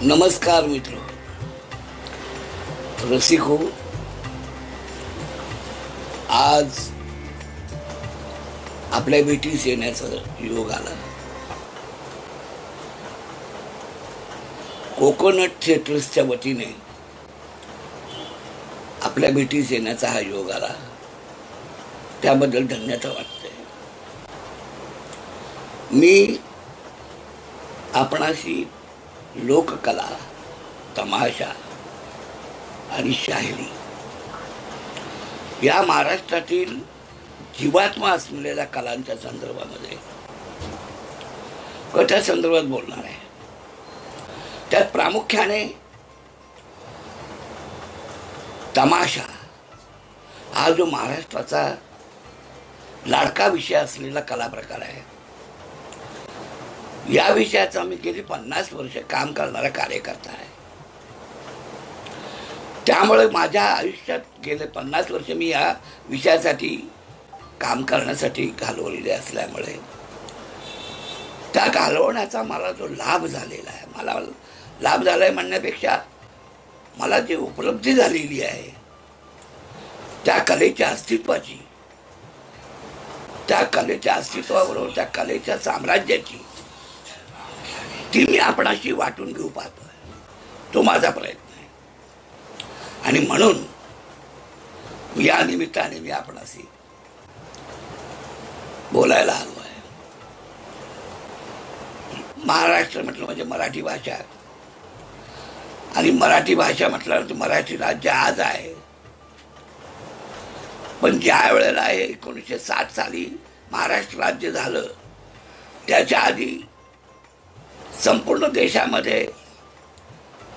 नमस्कार मित्र रसिक हो. आज आपल्या भेटीस येण्याचा योग आला. कोकोनट थिएटर्सच्या वतीने आपल्या भेटीस येण्याचा हा योग आला, त्याबद्दल धन्यता वाटते. मी आपणाशी लोककला, तमाशा आणि शाहिरी या महाराष्ट्रातील जीवात्मा असलेल्या कलांच्या संदर्भामध्ये कथा संदर्भात बोलणार आहे. त्यात प्रामुख्याने तमाशा हा जो महाराष्ट्राचा लाडका विषय असलेला कला प्रकार आहे, या विषयाचा मी गेली 50 वर्ष काम करणारा कार्यकर्ता आहे. त्यामुळे माझ्या आयुष्यात गेले 50 वर्ष मी या विषयासाठी काम करण्यासाठी घालवलेले असल्यामुळे त्या घालवण्याचा मला जो लाभ झालेला आहे, मला लाभ झाला आहे म्हणण्यापेक्षा मला जी उपलब्धी झालेली आहे त्या कलेच्या अस्तित्वाची, त्या कलेच्या अस्तित्वाबरोबर त्या कलेच्या साम्राज्याची, ती मी आपणाशी वाटून घेऊ पाहतोय. तो माझा प्रयत्न आहे. आणि म्हणून या निमित्ताने मी आपणाशी बोलायला आलो आहे. महाराष्ट्र म्हटलं म्हणजे मराठी भाषा, आणि मराठी भाषा म्हटल्यानंतर मराठी राज्य आज आहे. पण ज्या वेळेला 1960 साली महाराष्ट्र राज्य झालं, त्याच्या आधी संपूर्ण देशामध्ये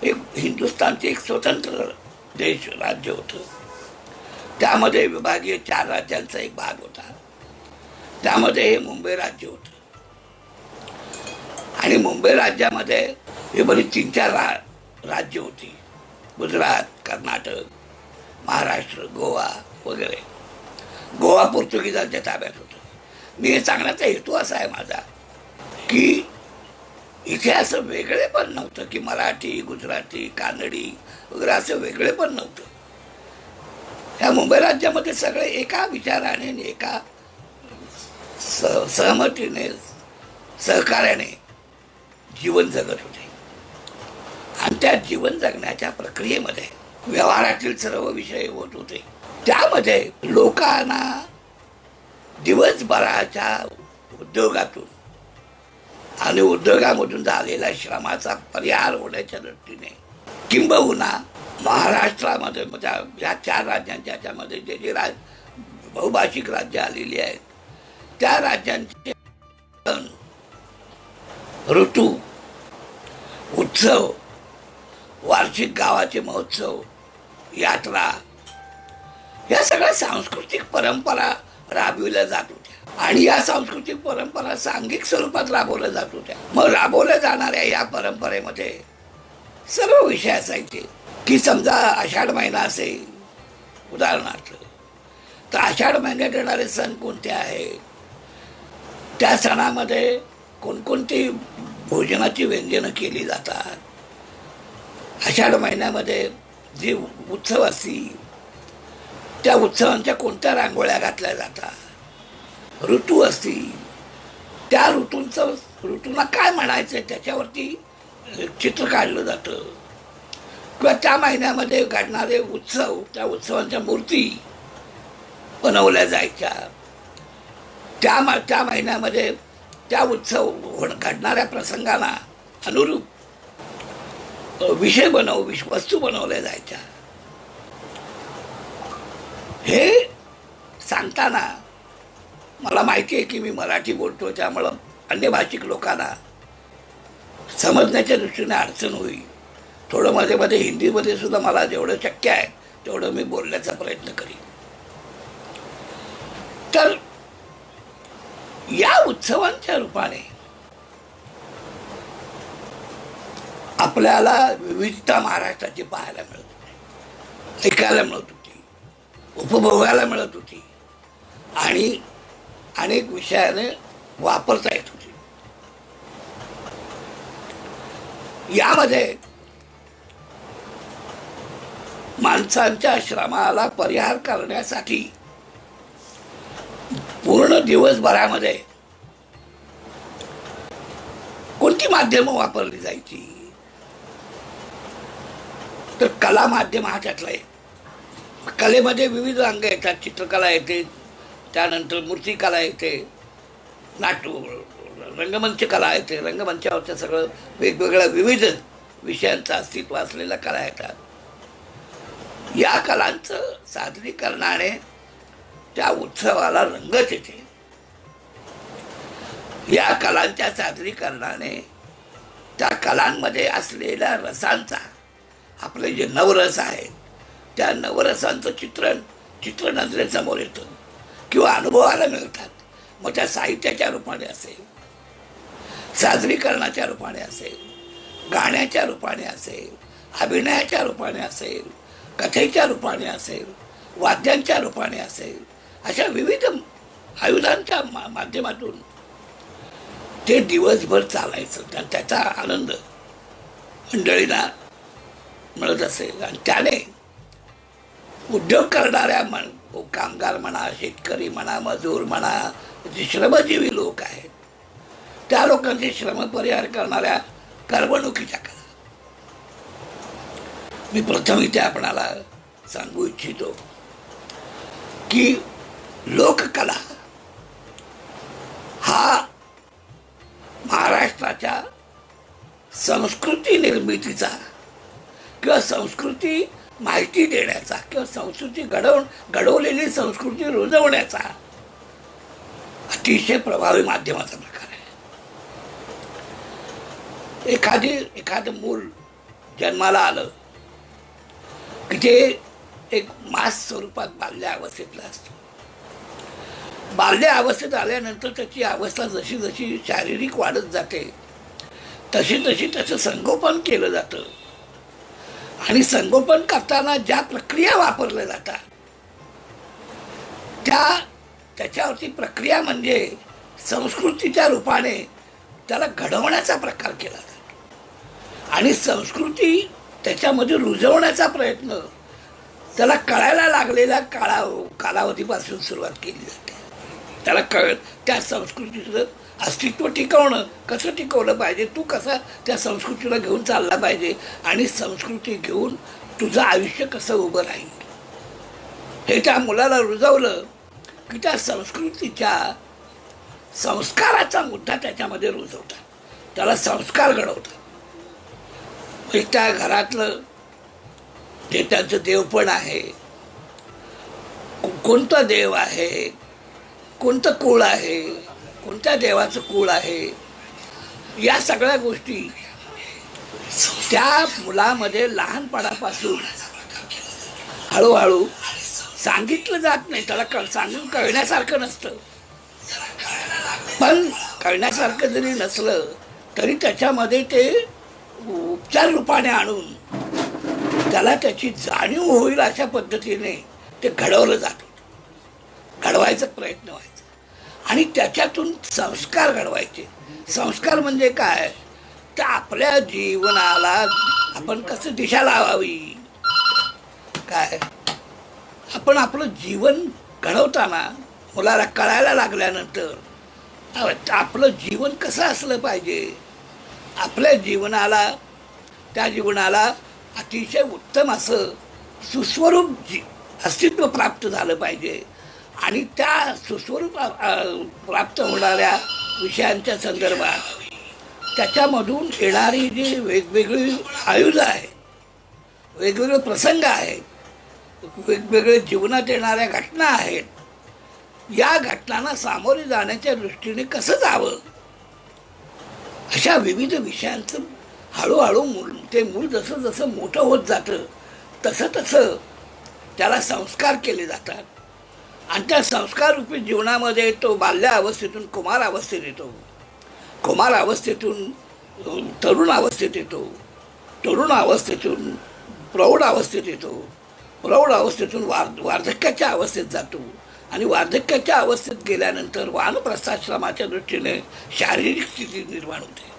एक हिंदुस्थानचे एक स्वतंत्र देश राज्य होतं. त्यामध्ये विभागीय 4 राज्यांचा एक भाग होता. त्यामध्ये हे मुंबई राज्य होतं. आणि मुंबई राज्यामध्ये हे बरी 3-4 राज्य होती: गुजरात, कर्नाटक, महाराष्ट्र, गोवा वगैरे. गोवा पोर्तुगीजांच्या ताब्यात होतं. मी हे सांगण्याचा हेतू असा आहे माझा की इथे असं वेगळे पण नव्हतं की मराठी, गुजराती, कानडी वगैरे असं वेगळे पण नव्हतं. ह्या मुंबई राज्यामध्ये सगळे एका विचाराने, एका सहमतीने, सहकार्याने जीवन जगत होते. आणि त्या जीवन जगण्याच्या प्रक्रियेमध्ये व्यवहारातील सर्व विषय होत होते. त्यामध्ये लोकांना दिवसभराच्या उद्योगातून आणि उद्योगामधून झालेल्या श्रमाचा परिहार होण्याच्या दृष्टीने, किंबहुना महाराष्ट्रामध्ये या 4 राज्यांच्या ह्याच्यामध्ये जे जे बहुभाषिक राज्य आलेली आहेत, त्या राज्यांचे ऋतू, उत्सव, वार्षिक गावाचे महोत्सव, यात्रा, या सगळ्या सांस्कृतिक परंपरा राबविल्या जात होत्या. आणि या सांस्कृतिक परंपरा सांघिक स्वरूपात राबवल्या जात होत्या. मग राबवल्या जाणाऱ्या या परंपरेमध्ये सर्व विषय असायचे की समजा आषाढ महिना असेल उदाहरणार्थ, तर आषाढ महिन्यात येणारे सण कोणते आहेत, त्या सणामध्ये कोणकोणती भोजनाची व्यंजनं केली जातात, आषाढ महिन्यामध्ये जे उत्सव असतील त्या उत्सवांच्या कोणत्या रांगोळ्या घातल्या जातात, ऋतू असतील त्या ऋतूंना काय म्हणायचं त्याच्यावरती चित्र काढलं जातं. किंवा त्या महिन्यामध्ये घडणारे उत्सव, त्या उत्सवांच्या मूर्ती बनवल्या जायच्या. त्या महिन्यामध्ये त्या उत्सव घडणाऱ्या प्रसंगाला अनुरूप वस्तू बनवल्या जायच्या. हे सांगताना मला माहिती आहे की मी मराठी बोलतो, त्यामुळं अन्य भाषिक लोकांना समजण्याच्या दृष्टीने अडचण होईल. थोडं मध्ये मध्ये हिंदीमध्ये सुद्धा मला जेवढं शक्य आहे तेवढं मी बोलण्याचा प्रयत्न करीन. तर या उत्सवांच्या रूपाने आपल्याला विविधता महाराष्ट्राची पाहायला मिळत होती, ऐकायला मिळत होती, उपभोगायला मिळत होती आणि अनेक विषयाने वापरता येत होती. यामध्ये माणसांच्या श्रमाला परिहार करण्यासाठी पूर्ण दिवसभरामध्ये कोणती माध्यमं वापरली जायची, तर कला माध्यम हा त्यातला आहे. कलेमध्ये विविध अंग येतात. चित्रकला येते, त्यानंतर मूर्तिकला येते, रंगमंच कला येते. रंगमंचावरच्या सगळं वेगवेगळ्या विविध विषयांचं अस्तित्व असलेल्या कला येतात. या कलांचं सादरीकरणाने त्या उत्सवाला रंगत येते. या कलांच्या सादरीकरणाने त्या कलांमध्ये असलेल्या रसांचा, आपले जे नवरस आहेत त्या नवरसांचं चित्र नजरेसमोर येतं किंवा अनुभवाला मिळतात. मग त्या साहित्याच्या रूपाने असेल, सादरीकरणाच्या रूपाने असेल, गाण्याच्या रूपाने असेल, अभिनयाच्या रूपाने असेल, कथेच्या रूपाने असेल, वाद्यांच्या रूपाने असेल, अशा विविध आयुधांच्या माध्यमातून ते दिवसभर चालायचं. त्याचा आनंद मंडळींना मिळत असेल. आणि त्याने उद्योग करणाऱ्या कामगार म्हणा, शेतकरी म्हणा, मजूर म्हणा, जे श्रमजीवी लोक आहेत त्या लोकांचे श्रम परिहार करणाऱ्या करमणुकीच्या कला मी प्रथम इथे आपणाला सांगू इच्छितो की लोककला हा महाराष्ट्राच्या संस्कृती निर्मितीचा किंवा संस्कृती माहिती देण्याचा किंवा संस्कृती घडवलेली संस्कृती रुजवण्याचा अतिशय प्रभावी माध्यमाचा प्रकार आहे. एखादं मूल जन्माला आलं की ते एक मास स्वरूपात बाल्य अवस्थेतला असतो. बाल्य अवस्थेत आल्यानंतर त्याची अवस्था जशी जशी शारीरिक वाढत जाते तशी तशी त्याचं संगोपन केलं जातं. आणि संगोपन करताना ज्या प्रक्रिया वापरल्या जातात त्याच्यावरती प्रक्रिया म्हणजे संस्कृतीच्या रूपाने त्याला घडवण्याचा प्रकार केला जातो. आणि संस्कृती त्याच्यामध्ये रुजवण्याचा प्रयत्न त्याला कळायला लागलेल्या कालावधीपासून सुरुवात केली जाते. त्याला त्या संस्कृतीचं अस्तित्व टिकवणं, कसं टिकवलं पाहिजे, तू कसा त्या संस्कृतीला घेऊन चालला पाहिजे आणि संस्कृती घेऊन तुझं आयुष्य कसं उभं राहील हे त्या मुलाला रुजवलं की त्या संस्कृतीच्या संस्काराचा मुद्दा त्याच्यामध्ये रुजवतात. त्याला संस्कार घडवतात. त्या घरातलं जे त्यांचं देवपण आहे, कोणता देव आहे, कोणतं कुळ आहे, कोणत्या देवाचं कुळ आहे, या सगळ्या गोष्टी त्या मुलामध्ये लहानपणापासून हळूहळू सांगितलं जात नाही. त्याला सांगून कळण्यासारखं नसतं. पण कळण्यासारखं जरी नसलं तरी त्याच्यामध्ये ते उपचार रूपाने आणून त्याला त्याची जाणीव होईल अशा पद्धतीने ते घडवलं जातं. घडवायचा प्रयत्न व्हायचा आणि त्याच्यातून संस्कार घडवायचे. संस्कार म्हणजे काय, तर आपल्या जीवनाला आपण कसं दिशा लावावी, काय आपण आपलं जीवन घडवताना मुलाला कळायला लागल्यानंतर आपलं जीवन कसं असलं पाहिजे, आपल्या त्या जीवनाला अतिशय उत्तम असं सुस्वरूप अस्तित्व प्राप्त झालं पाहिजे. आणि त्या सुस्वरूप प्राप्त होणाऱ्या विषयांच्या संदर्भात त्याच्यामधून येणारी जी वेगवेगळी आयुधं आहेत, वेगवेगळे प्रसंग आहेत, वेगवेगळे जीवनात येणाऱ्या घटना आहेत, या घटनांना सामोरे जाण्याच्या दृष्टीने कसं जावं अशा विविध विषयांचं हळूहळू ते मूल जसं जसं मोठं होत जातं तसं तसं त्याला संस्कार केले जातात. आणि त्या संस्काररूपी जीवनामध्ये तो बाल्य अवस्थेतून कुमार अवस्थेत येतो, कुमार अवस्थेतून तरुण अवस्थेत येतो, तरुण अवस्थेतून प्रौढ अवस्थेत येतो, प्रौढ अवस्थेतून वार्धक्याच्या अवस्थेत जातो आणि वार्धक्याच्या अवस्थेत गेल्यानंतर वानप्रस्थाश्रमाच्या दृष्टीने शारीरिक स्थिती निर्माण होते.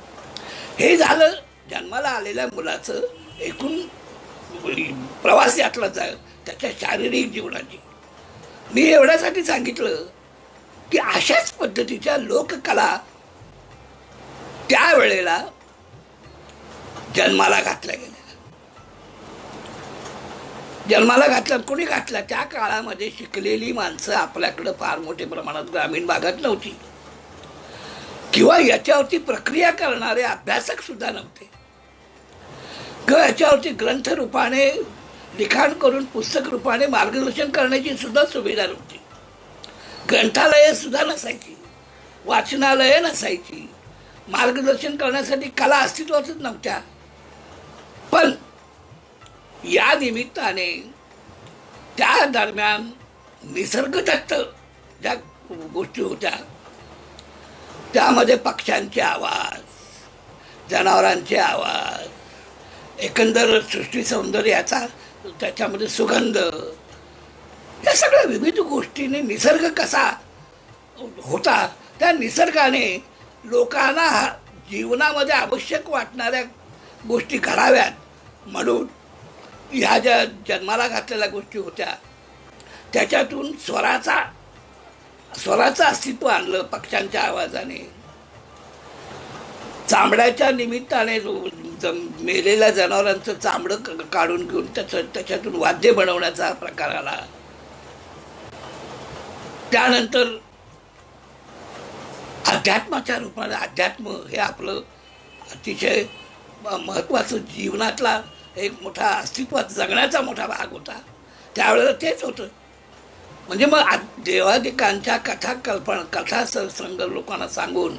हे झालं जन्माला आलेल्या मुलाचं एकूण प्रवास यातला त्याच्या शारीरिक जीवनाची. मी एवढ्यासाठी सांगितलं की अशाच पद्धतीच्या लोककला त्यावेळेला जन्माला घातल्या गेल्या. जन्माला घातल्या कोणी घातल्या? त्या काळामध्ये शिकलेली माणसं आपल्याकडं फार मोठ्या प्रमाणात ग्रामीण भागात नव्हती, किंवा याच्यावरती प्रक्रिया करणारे अभ्यासक सुद्धा नव्हते, किंवा याच्यावरती ग्रंथ रूपाने लिखाण करून पुस्तक रूपाने मार्गदर्शन करण्याची सुद्धा सुविधा नव्हती. ग्रंथालये सुद्धा नसायची, वाचनालये नसायची, मार्गदर्शन करण्यासाठी कला अस्तित्वातच नव्हत्या. पण या निमित्ताने त्या दरम्यान निसर्गदत्त ज्या गोष्टी होत्या त्यामध्ये पक्ष्यांचे आवाज, जनावरांचे आवाज, एकंदर सृष्टी सौंदर्याचा त्याच्यामध्ये सुगंध, या सगळ्या विविध गोष्टीने निसर्ग कसा होता, त्या निसर्गाने लोकांना जीवनामध्ये आवश्यक वाटणाऱ्या गोष्टी घडाव्यात म्हणून ह्या ज्या जन्माला घातलेल्या गोष्टी होत्या त्याच्यातून स्वराचं अस्तित्व आणलं. पक्ष्यांच्या आवाजाने, चामड्याच्या निमित्ताने मेलेल्या जनावरांचं चामडं काढून घेऊन त्याच्यातून वाद्य बनवण्याचा प्रकार आला. त्यानंतर अध्यात्माच्या रूपाने, अध्यात्म हे आपलं अतिशय महत्त्वाचं जीवनातला एक मोठा अस्तित्वात जगण्याचा मोठा भाग होता. त्यावेळेला तेच होतं. म्हणजे मग देवादिकांच्या कथा संग लोकांना सांगून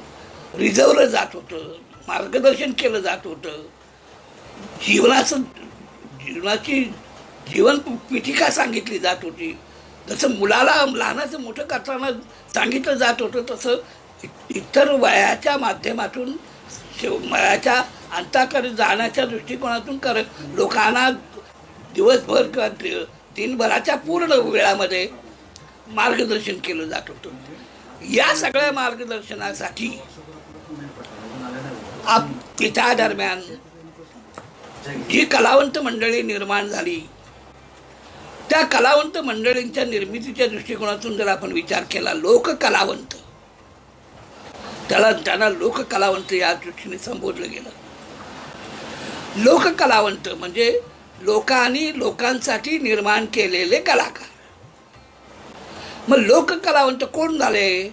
रिझवलं जात होतं, मार्गदर्शन केलं जात होतं, जीवनाची जीवन पीठिका सांगितली जात होती. जसं मुलाला लहानाचं मोठं करताना सांगितलं जात होतं तसं इतर वयाच्या माध्यमातून वयाच्या अंताकडे जाण्याच्या दृष्टिकोनातून लोकांना दिवसभर किंवा दिनभराच्या पूर्ण वेळामध्ये मार्गदर्शन केलं जात होतं. या सगळ्या मार्गदर्शनासाठी त्या दरम्यान जी कलावंत मंडळी निर्माण झाली त्या कलावंत मंडळींच्या निर्मितीच्या दृष्टिकोनातून जर आपण विचार केला, लोककलावंत, त्यांना लोककलावंत या दृष्टीने संबोधलं गेलं. लोककलावंत म्हणजे लोकांनी लोकांसाठी निर्माण केलेले कलाकार. मग लोककलावंत कोण झाले?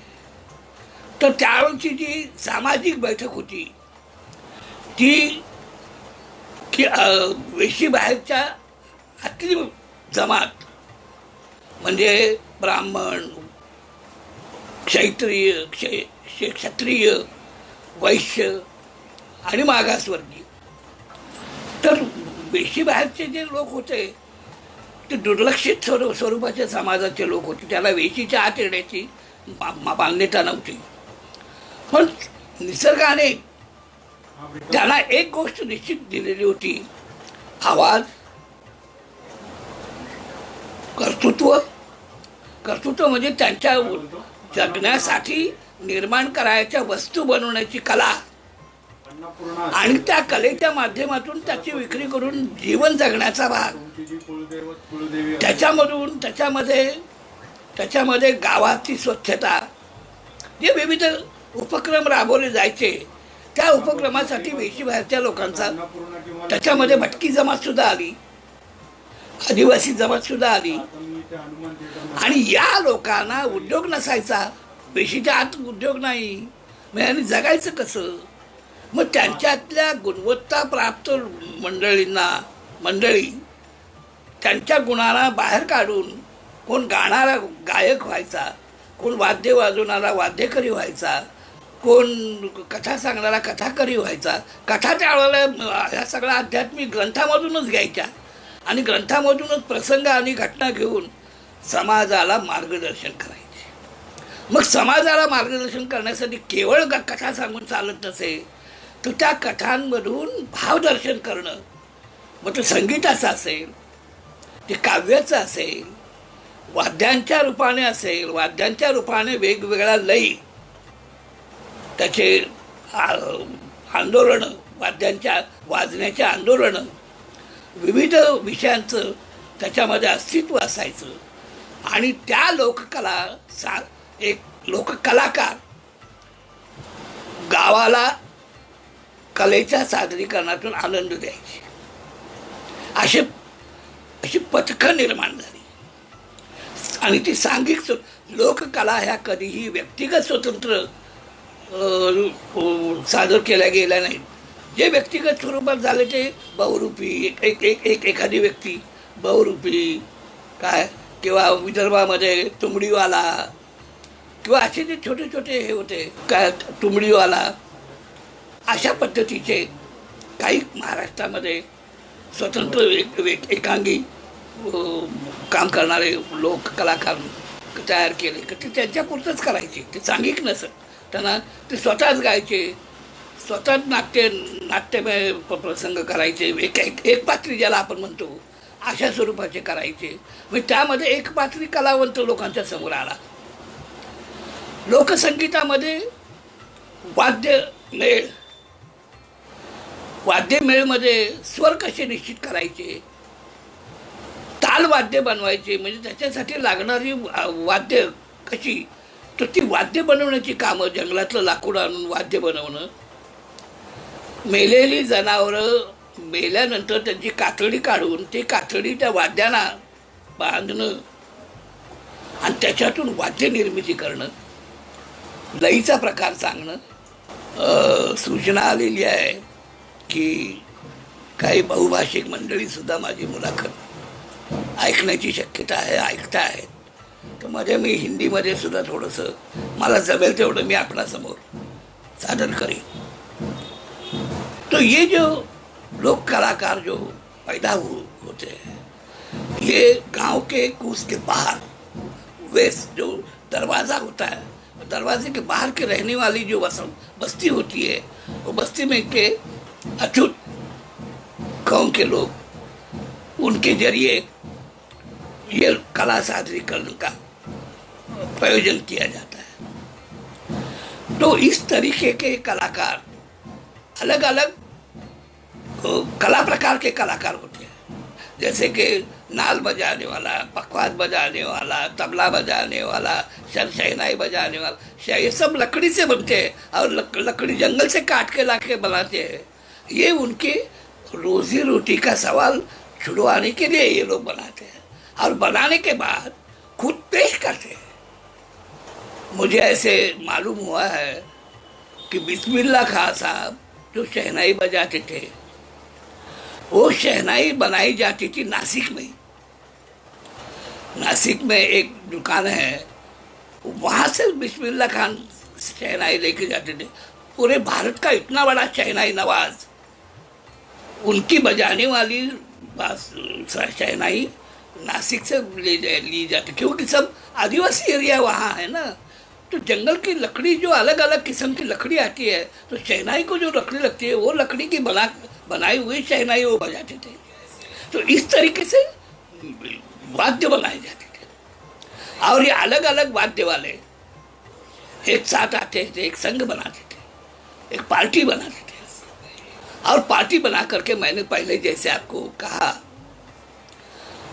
तर त्यावेळची जी सामाजिक बैठक होती ती की वेशी बाहेरच्या आतली जमात म्हणजे ब्राह्मण, क्षत्रिय, वैश्य आणि मागासवर्गीय. तर वेशी बाहेरचे जे लोक होते ते दुर्लक्षित स्वरूपाच्या समाजाचे लोक होते. त्याला वेशीच्या आत येण्याची मान्यता नव्हती. पण निसर्गाने त्यांना एक गोष्ट निश्चित दिलेली होती, आवाज, कर्तृत्व म्हणजे त्यांच्या जगण्यासाठी निर्माण करायच्या वस्तू बनवण्याची कला आणि त्या कलेच्या माध्यमातून त्याची विक्री करून जीवन जगण्याचा भाग. त्याच्यामध्ये गावाची स्वच्छता, जे विविध उपक्रम राबवले जायचे त्या उपक्रमासाठी वेशी बाहेरच्या लोकांचा, त्याच्यामध्ये भटकी जमात सुद्धा आली, आदिवासी जमात सुद्धा आली. आणि या लोकांना उद्योग नसायचा, वेशीच्या आत उद्योग नाही, मग जगायचं कसं? मग त्यांच्यातल्या गुणवत्ता प्राप्त मंडळी त्यांच्या गुणांना बाहेर काढून कोण गाणारा गायक व्हायचा, कोण वाद्य वाजवणारा वाद्यकरी व्हायचा, कोण कथा सांगणारा कथाकरी व्हायचा. कथा त्यावेळेला ह्या सगळ्या आध्यात्मिक ग्रंथामधूनच घ्यायच्या आणि ग्रंथामधूनच प्रसंग आणि घटना घेऊन समाजाला मार्गदर्शन करायचे. मग समाजाला मार्गदर्शन करण्यासाठी केवळ कथा सांगून चालत नसे, तर त्या कथांमधून भावदर्शन करणं, मग ते संगीताचं असेल, ते काव्याचं असेल, वाद्यांच्या रूपाने असेल, वाद्यांच्या रूपाने वेगवेगळ्या लयी, त्याचे आंदोलनं, वाद्यांच्या वाजण्याचे आंदोलनं, विविध विषयांचं त्याच्यामध्ये अस्तित्व असायचं आणि त्या एक लोककलाकार गावाला कलेच्या सादरीकरणातून आनंद द्यायचे. अशी पथकं निर्माण झाली आणि ती सांघिक लोककला ह्या कधीही व्यक्तिगत स्वतंत्र सादर केल्या गेल्या नाहीत. जे व्यक्तिगत स्वरूपात झाले ते बहुरूपी एखादी व्यक्ती बहुरूपी काय किंवा विदर्भामध्ये तुंबडीवाला किंवा असे जे छोटे छोटे हे होते काय तुंबडीवाला अशा पद्धतीचे काही महाराष्ट्रामध्ये स्वतंत्र एकांगी काम करणारे लोक कलाकार तयार केले की ते त्यांच्यापुरतंच करायचे. ते सांघिक नसत. त्यांना ते स्वतःच गायचे, स्वतःच नाट्यमय प्रसंग करायचे. एक पात्री ज्याला आपण म्हणतो अशा स्वरूपाचे करायचे. म्हणजे त्यामध्ये एकपात्री कलावंत लोकांच्या समोर आला. लोकसंगीतामध्ये वाद्यमेळमध्ये स्वर कसे निश्चित करायचे, ताल वाद्य बनवायचे, म्हणजे त्याच्यासाठी लागणारी वाद्य कशी, तर ती वाद्य बनवण्याची कामं, जंगलातलं लाकूड आणून वाद्य बनवणं, मेलेली जनावरं मेल्यानंतर त्यांची कातडी काढून ते कातडी त्या वाद्यांना बांधणं आणि त्याच्यातून वाद्य निर्मिती करणं, लईचा प्रकार सांगणं. सूचना आलेली आहे की काही बहुभाषिक मंडळीसुद्धा माझी मुलाखत ऐकण्याची शक्यता आहे, ऐकता आहेत. तर मध्ये मी हिंदीमध्ये सुद्धा थोडंसं मला जमेल तेवढं मी आपणासमोर सादर करेन. तो ये जो लोक कलाकार जो पैदा होते हैं, ये गांव के कूच के बाहर वेस्ट जो दरवाज़ा होता है, दरवाजे के बाहर के रहने वाली जो बस्ती होती है, वो बस्ती में के अछूत गाँव के लोग, उनके जरिए ये कला सादरीकरण का प्रयोजन किया जाता है. तो इस तरीके के कलाकार अलग अलग कला प्रकार के कलाकार होते हैं. जैसे कि नाल बजाने वाला, पखवाज बजाने वाला, तबला बजाने वाला, शहनाई बजाने वाला, ये सब लकड़ी से बनते हैं और लकड़ी जंगल से काट के ला के बनाते हैं. ये उनके रोजी रोटी का सवाल छुड़वाने के लिए ये लोग बनाते हैं और बनाने के बाद खुद पेश करते हैं. मुझे ऐसे मालूम हुआ है कि बिस्मिल्लाह खां साहब जो शहनाई बजाते थे, वो शहनाई बनाई जाती थी नासिक में. नासिक में एक दुकान है, वहाँ से बिस्मिल्लाह खान शहनाई लेके जाते थे. पूरे भारत का इतना बड़ा शहनाई नवाज, उनकी बजाने वाली शहनाई नासिक से ली जाती, क्योंकि सब आदिवासी एरिया वहाँ है ना. तो जंगल की लकड़ी जो अलग अलग किस्म की लकड़ी आती है, तो शहनाई को जो लकड़ी लगती है वो लकड़ी की बनाई हुई शहनाई वो बजाते थे. तो इस तरीके से वाद्य बनाए जाते थे और ये अलग अलग वाद्य वाले एक साथ आते थे, एक संघ बनाते थे, एक पार्टी बनाते थे. और पार्टी बना करके मैंने पहले जैसे आपको कहा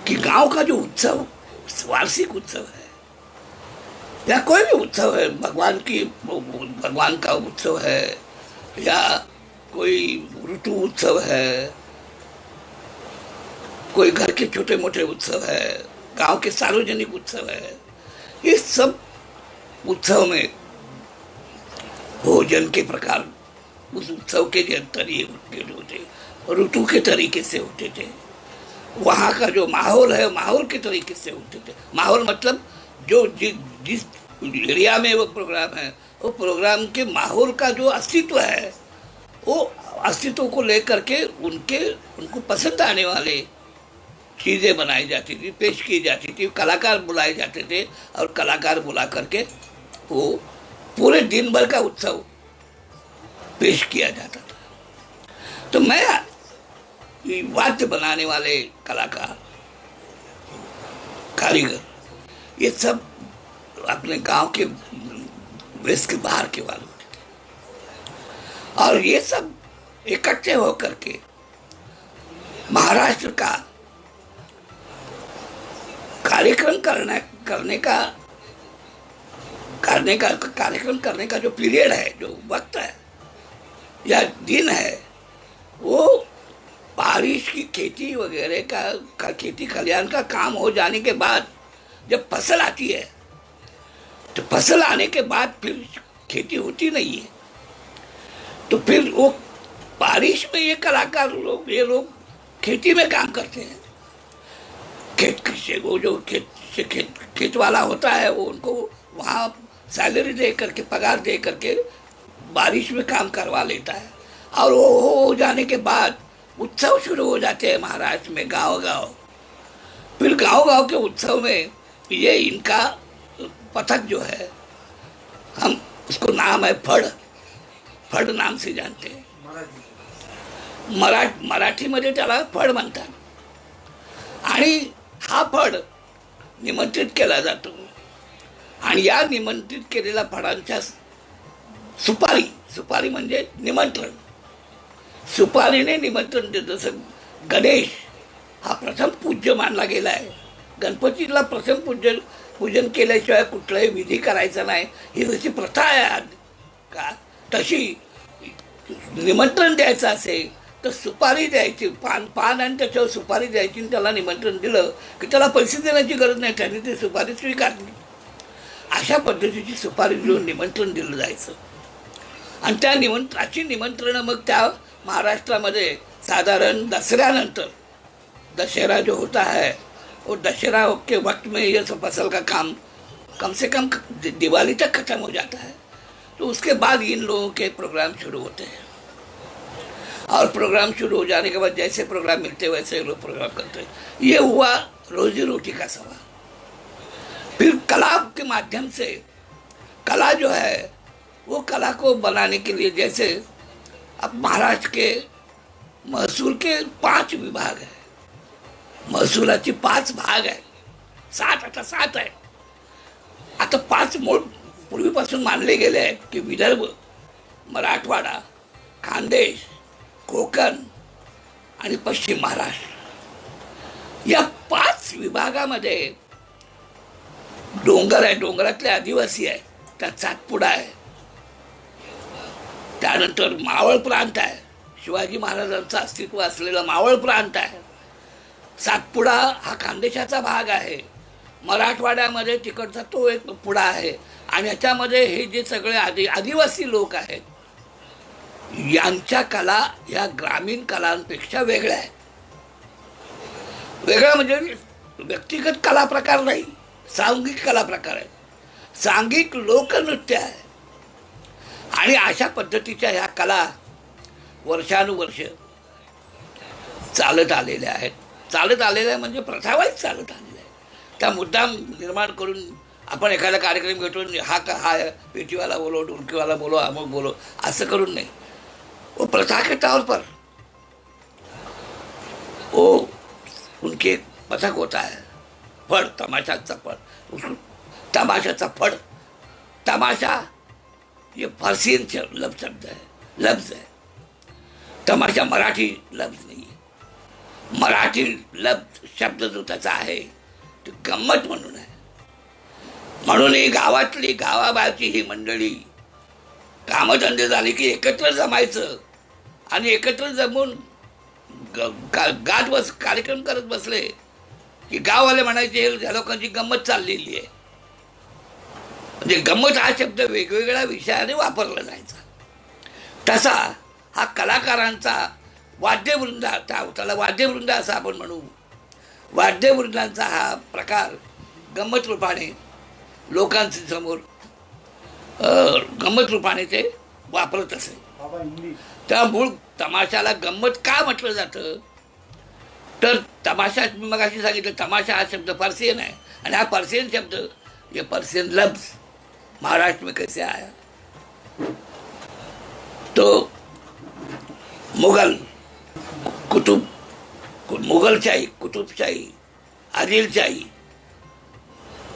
कि गांव का जो उत्सव वार्षिक उत्सव है या कोई भी उत्सव है, भगवान का उत्सव है या कोई ऋतु उत्सव है, कोई घर के छोटे मोटे उत्सव है, गांव के सार्वजनिक उत्सव है, इस सब उत्सव में भोजन के प्रकार उस उत्सव के तरीके होते, ऋतु के तरीके से होते थे. वहाँ का जो माहौल है माहौल के तरीके से होते थे. माहौल मतलब जो जिस एरिया में वो प्रोग्राम है, वो प्रोग्राम के माहौल का जो अस्तित्व है, वो अस्तित्व को लेकर के उनको पसंद आने वाले चीज़ें बनाई जाती थी, पेश की जाती थी. कलाकार बुलाए जाते थे और कलाकार बुला करके वो पूरे दिन भर का उत्सव पेश किया जाता था. तो मैं वाद्य बनाने वाले कलाकार, कारीगर, ये सब अपने गांव के वेस्ट के बाहर के वाले होते थे. और ये सब इकट्ठे होकर के महाराष्ट्र का कार्यक्रम करने का जो पीरियड है, जो वक्त है या दिन है, वो बारिश की खेती वगैरह का खेती खलिहान का काम हो जाने के बाद जब फसल आती है, तो फसल आने के बाद फिर खेती होती नहीं है। तो फिर वो बारिश में ये कलाकार लोग, ये लोग खेती में काम करते हैं। खेत से वो जो खेत वाला होता है, वो उनको वहाँ सैलरी दे करके, पगार दे करके बारिश में काम करवा लेता है। और वो हो जाने के बाद उत्सव शुरू हो जाते हैं महाराष्ट्र में, गांव-गांव। फिर गांव-गांव के उत्सव में ये इनका पथक जो है, हम उसको नाम है फड नाम से जानते हैं। मराठीमध्ये त्याला फड म्हणतात। आणि हा फड निमंत्रित केला जातो आणि या निमंत्रित केलेल्या फडांच्या सुपारी म्हणजे निमंत्रण, सुपारीने निमंत्रण देत। जसं गणेश हा प्रथम पूज्य मानला गेला आहे, गणपतीला प्रथम पूजन केल्याशिवाय कुठलाही विधी करायचा नाही, ही जशी प्रथा आहे आज का, तशी निमंत्रण द्यायचं असेल तर सुपारी द्यायची, पान आणि त्याच्यावर सुपारी द्यायची, आणि त्याला निमंत्रण दिलं की त्याला पैसे देण्याची गरज नाही, त्याने ती सुपारी स्वीकारली। अशा पद्धतीची सुपारी देऊन निमंत्रण दिलं जायचं। आणि त्या निमंत्रणं मग त्या महाराष्ट्रामध्ये साधारण दसऱ्यानंतर, दशहरा जो होता है वो दशहरा के वक्त में ये सब फसल का काम कम से कम दिवाली तक खत्म हो जाता है। तो उसके बाद इन लोगों के प्रोग्राम शुरू होते हैं, और प्रोग्राम शुरू हो जाने के बाद जैसे प्रोग्राम मिलते वैसे लोग प्रोग्राम करते हैं। ये हुआ रोजी रोटी का सवाल। फिर कला के माध्यम से, कला जो है वो कला को बनाने के लिए, जैसे अब महाराष्ट्र के महसूल के 5 विभाग है, महसुलाची 5 भाग आहे, 7 आहे। आता 5 मूळ पूर्वीपासून मानले गेले आहेत की विदर्भ, मराठवाडा, खानदेश, कोकण आणि पश्चिम महाराष्ट्र, या 5 विभागामध्ये डोंगर आहे, डोंगरातले आदिवासी आहे, त्यात सातपुडा आहे, त्यानंतर मावळ प्रांत आहे, शिवाजी महाराजांचं अस्तित्व असलेला मावळ प्रांत आहे। सातपुडा हा खानदेशाचा भाग आहे, मराठवाड्यामध्ये तिकडचा तो एक पुडा आहे, आणि याच्यामध्ये हे जे सगळे आदिवासी लोक आहेत, यांच्या कला या ग्रामीण कलांपेक्षा वेगळ्या आहेत। वेगळा म्हणजे व्यक्तिगत कला प्रकार नाही, सांघिक कला प्रकार आहे, सांघिक लोकनृत्य आहे। आणि अशा पद्धतीच्या ह्या कला वर्षानुवर्ष चालत आलेल्या आहेत। चालत आलेल्या म्हणजे प्रथावाईच चालत आलेल्या आहे। त्या मुद्दाम निर्माण करून आपण एखादा कार्यक्रम घेतो, हा पेटीवाला बोलो, ढोलकीवाला बोलो, अमुक बोलो, असं करून नहीं। वो प्रथा के तौर पर वो उनके पथक होता है, फड़, तमाशाचा फड़, उसको तमाशाचा फड़। तमाशा ये फारसीन लफ्ज है, तमाशा मराठी लफ्ज नहीं है। मराठी लफ्ज शब्द जो त्याचा आहे तो गंमत म्हणून आहे। म्हणून ही गावाबाहेरची ही मंडळी कामधंदे झाले की एकत्र जमायचं, आणि एकत्र जमून कार्यक्रम करत बसले की गाववाले म्हणायचे ह्या लोकांची गंमत चाललेली आहे। म्हणजे गंमत हा शब्द वेगवेगळ्या विषयाने वापरला जायचा। तसा हा कलाकारांचा वाद्यवृंद, त्याला वाद्यवृंद असं आपण म्हणू, वाद्यवृंदांचा हा प्रकार गंमत रूपाने लोकांच्या समोर गंमत रूपाने ते वापरत असे। त्या मूळ तमाशाला गंमत का म्हटलं जातं, तर तमाशा, मी मगाशी सांगितलं, तमाशा हा शब्द पर्शियन आहे, आणि हा पर्शियन शब्द, ये पर्शियन लफ्ज महाराष्ट्र में कैसे आया, तो मुगलशाही, कुतुबशाही, आदिलशाही,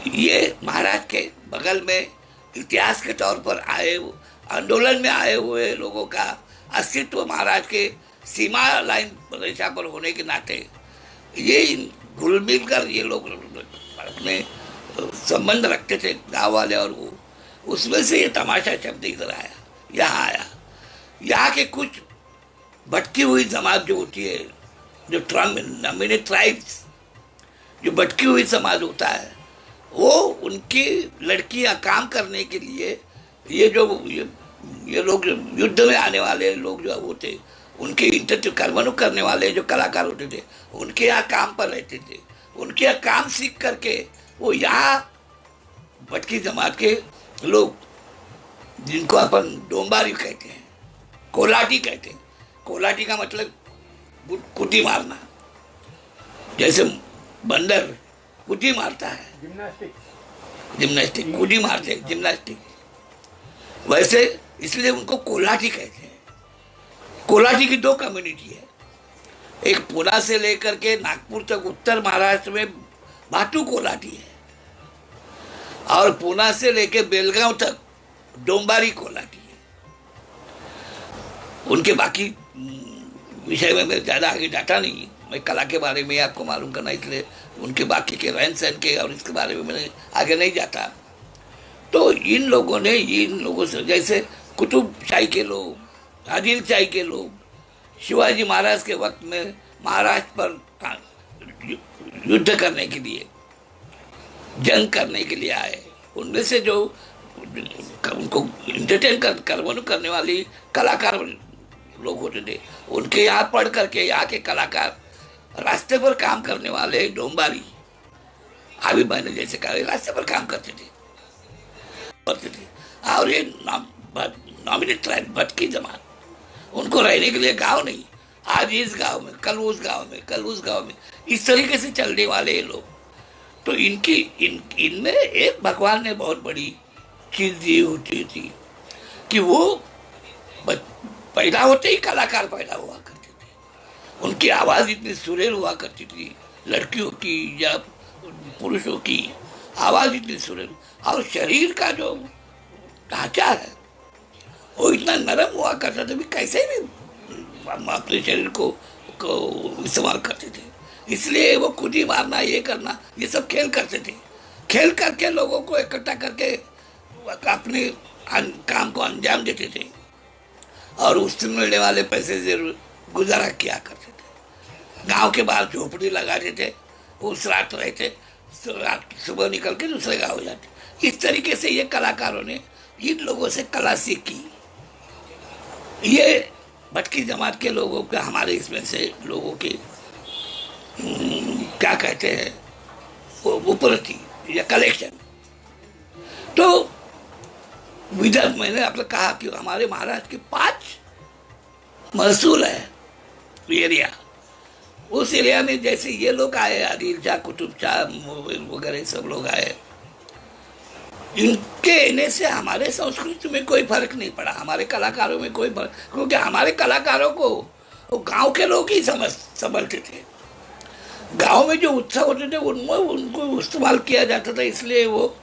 ये महाराष्ट्र के बगल में इतिहास के तौर पर आंदोलन में आए हुए लोगों का अस्तित्व महाराष्ट्र के सीमा लाइन रेखा पर होने के नाते ये घुल मिल कर ये लोग अपने संबंध रखते थे, गाँव वाले और वो। उसमें से ये तमाशा शब्द इधर आया, यहाँ आया। यहाँ के कुछ भटकी हुई समाज जो होती है, जो ट्राइब्स, जो भटकी हुई समाज होता है, वो उनकी लड़कियां काम करने के लिए ये लोग युद्ध में आने वाले लोग जो होते, उनके कर्मनु करने वाले जो कलाकार होते थे, उनके यहाँ काम पर रहते थे। उनके यहाँ काम सीख करके वो यहाँ भटकी जमात के लोग, जिनको अपन डोंबारी कहते हैं, कोलाटी कहते हैं। कोलाटी का मतलब कुटी मारना, जैसे बंदर कुटी मारता है, जिम्नास्टिक कुटी मारते हैं, जिम्नास्टिक। वैसे इसलिए उनको कोलाटी कहते हैं। कोलाटी की दो कम्युनिटी है, एक पुणे से लेकर के नागपुर तक उत्तर महाराष्ट्र में भाटू कोलाटी है, और पुणे से लेकर बेलगांव तक डोंबारी कोलाटी है। उनके बाकी विषय में मैं ज़्यादा आगे जाता नहीं, मैं कला के बारे में आपको मालूम करना, इसलिए उनके बाकी के रहन सहन के और इसके बारे में मैंने आगे नहीं जाता। तो इन लोगों से, जैसे कुतुब शाही के लोग, आदिल शाही के लोग, शिवाजी महाराज के वक्त में महाराष्ट्र पर युद्ध करने के लिए, जंग करने के लिए आए, उनमें से जो उनको इंटरटेन करने वाली कलाकार लोग होते थे, उनके यहाँ पढ़ करके यहाँ के कलाकार, रास्ते पर काम करने वाले डोंबारी, अभी मैंने जैसे कहा, रास्ते पर काम करते थे। और ये नॉमिनेट ट्राइब भटकी जमात, उनको रहने के लिए गांव नहीं, आज इस गांव में, कल उस गांव में, कल उस गांव में, इस तरीके से चलने वाले लोग। तो इनमें एक भगवान ने बहुत बड़ी चीज दी होती थी कि वो पैदा होते ही कलाकार पैदा हुआ करते थे। उनकी आवाज इतनी सुरेल हुआ करती थी, लड़कियों की या पुरुषों की आवाज इतनी सुरेल, और शरीर का जो ढांचा है वो इतना नरम हुआ करता था भी कैसे भी अपने शरीर को इस्तेमाल करते थे। इसलिए वो कुदी मारना, ये करना, ये सब खेल करते थे। खेल करके लोगों को इकट्ठा करके अपने काम को अंजाम देते थे, और उससे मिलने वाले पैसे से गुजारा किया करते थे। गांव के बाहर झोपड़ी लगाते थे, उस रात रहते, रात सुबह निकल के दूसरे गाँव हो जाते। इस तरीके से ये कलाकारों ने इन लोगों से कला सीखी। ये भटकी जमात के लोगों के, हमारे इसमें से लोगों के क्या कहते हैं, वो प्रति या कलेक्शन। तो विदर्भ, मैंने आपने कहा कि हमारे महाराष्ट्र के 5 महसूल है एरिया। उस एरिया में जैसे ये लोग आए, आदिल शाह, कुतुब शाह वगैरह सब लोग आए, इनके आने से हमारे संस्कृति में कोई फर्क नहीं पड़ा, हमारे कलाकारों में कोई फर्क, क्योंकि हमारे कलाकारों को वो गांव के लोग ही समझते थे। गांव में जो उत्सव होते थे उनमें उनको इस्तेमाल किया जाता था, इसलिए वो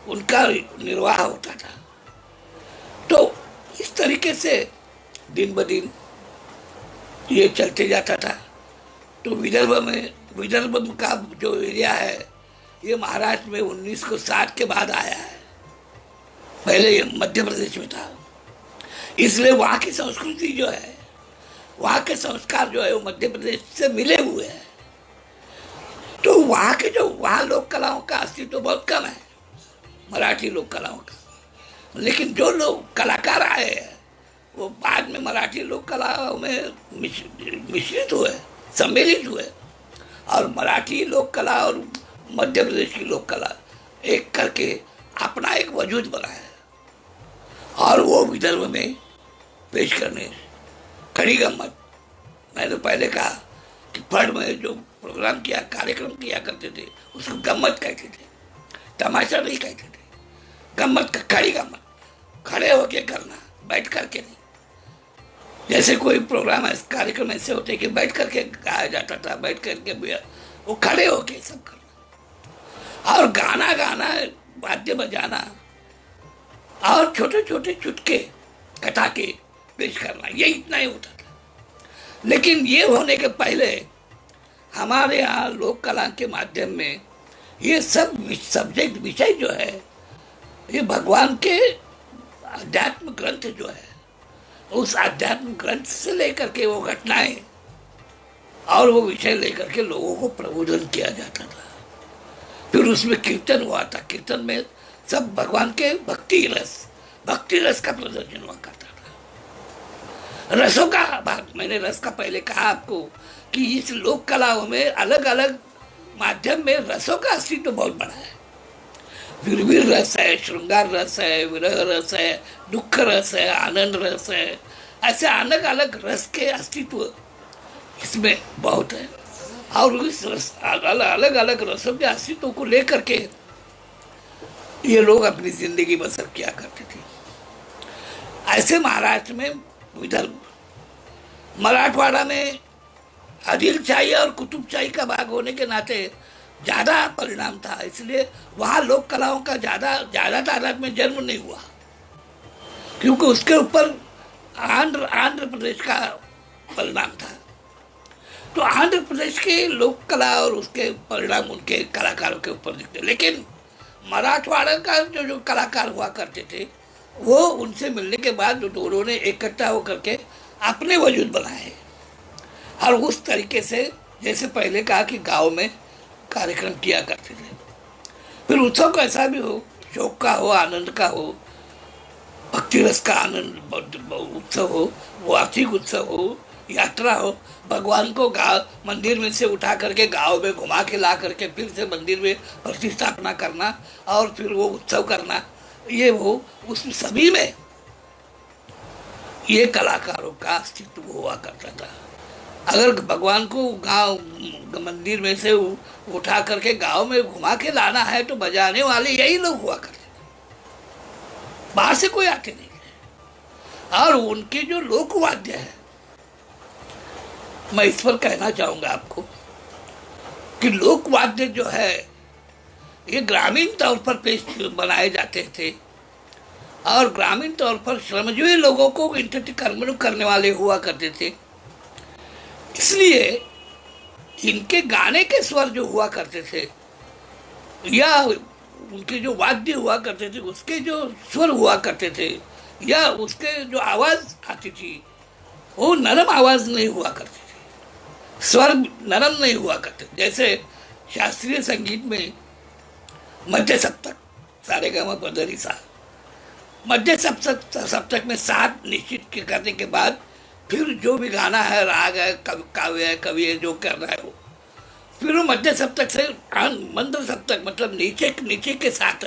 उनका निर्वाह होता था। तो इस तरीके से दिन ब दिन ये चलते जाता था। तो विदर्भ का जो एरिया है, ये महाराष्ट्र में 1960 के बाद आया है, पहले ये मध्य प्रदेश में था। इसलिए वहाँ की संस्कृति जो है, वहाँ के संस्कार जो है, वो मध्य प्रदेश से मिले हुए हैं। तो वहाँ लोक कलाओं का अस्तित्व तो बहुत कम है, मराठी लोक कलाओं का। लेकिन जो लोग कलाकार आए हैं, वो बाद में मराठी लोक कलाओं में मिश्रित हुए, सम्मिलित हुए, और मराठी लोक कला और मध्य प्रदेश की लोक कला एक करके अपना एक वजूद बनाया, और वो विदर्भ में पेश करने। खड़ी गम्मत, मैंने पहले कहा कि फड़ में जो प्रोग्राम किया, कार्यक्रम किया करते थे, उसको गम्मत कहते थे, तमाशा नहीं कहते थे। गम्मत का खड़ी गम्मत, खड़े होके करना, बैठ करके नहीं। जैसे कोई प्रोग्राम, कार्यक्रम ऐसे होते कि बैठ करके गाया जाता था, बैठ करके वो खड़े होके सब करना, और गाना, वाद्य बजाना, और छोटे छोटे चुटके कटा के पेश करना, ये इतना ही होता था। लेकिन ये होने के पहले हमारे यहाँ लोक कला के माध्यम में ये सब सब्जेक्ट विषय जो है, ये भगवान के आध्यात्म ग्रंथ जो है, उस आध्यात्म ग्रंथ से लेकर के वो घटनाएं और वो विषय लेकर के लोगों को प्रबोधन किया जाता था। फिर उसमें कीर्तन हुआ था, कीर्तन में सब भगवान के भक्ति रस का प्रदर्शन हुआ करता था। रसों का भाग, मैंने रस का पहले कहा आपको कि इस लोक कलाओं में अलग अलग माध्यम में रसों का अस्तित्व तो बहुत बड़ा है। वीर रस है, श्रृंगार रस है, विरह रस है, दुख रस है, आनंद रस है, ऐसे अलग अलग रस के अस्तित्व इसमें बहुत है। और इस रस अलग अलग रसों के अस्तित्व को लेकर के ये लोग अपनी जिंदगी बसर किया करते थे। ऐसे महाराष्ट्र में, विदर्भ, मराठवाड़ा में आदिलशाही और कुतुबशाही का भाग होने के नाते ज़्यादा परिणाम था, इसलिए वहाँ लोक कलाओं का ज़्यादा तादाद में जन्म नहीं हुआ, क्योंकि उसके ऊपर आंध्र प्रदेश का परिणाम था। तो आंध्र प्रदेश के लोक कला और उसके परिणाम उनके कलाकारों के ऊपर दिखते। लेकिन मराठवाड़ा का जो कलाकार हुआ करते थे, वो उनसे मिलने के बाद जो दोनों ने इकट्ठा होकर के अपने वजूद बनाए। और उस तरीके से, जैसे पहले कहा कि गांव में कार्यक्रम किया करते थे, फिर उत्सव कैसा भी हो, शोक का हो, आनंद का हो, भक्ति रस का आनंद उत्सव हो, वार्षिक उत्सव हो, यात्रा हो, भगवान को मंदिर में से उठा करके गांव में घुमा के ला करके फिर से मंदिर में प्रतिष्ठापना करना और फिर वो उत्सव करना, ये वो उस सभी में ये कलाकारों का अस्तित्व हुआ करता था। अगर भगवान को गांव मंदिर में से उठा करके गांव में घुमा के लाना है तो बजाने वाले यही लोग हुआ करते थे, बाहर से कोई आते नहीं थे। और उनके जो लोकवाद्य है, मैं इस पर कहना चाहूंगा आपको कि लोकवाद्य जो है ये ग्रामीण तौर पर पेश बनाए जाते थे और ग्रामीण तौर पर श्रमजीवी लोगों को इंटरटेनमेंट करने वाले हुआ करते थे। इसलिए इनके गाने के स्वर जो हुआ करते थे या उनके जो वाद्य हुआ करते थे उसके जो स्वर हुआ करते थे या उसके जो आवाज आती थी वो नरम आवाज नहीं हुआ करती थी, स्वर नरम नहीं हुआ करते। जैसे शास्त्रीय संगीत में मध्य सप्तक, सारेगामा पधनी सा, मध्य सप्तक में सात निश्चित करने के बाद फिर जो भी गाना है, राग है, काव्य है, कवि है, जो कर रहा है वो, फिर वो मध्य सप्तक से मंद्र सप्तक मतलब नीचे के साथ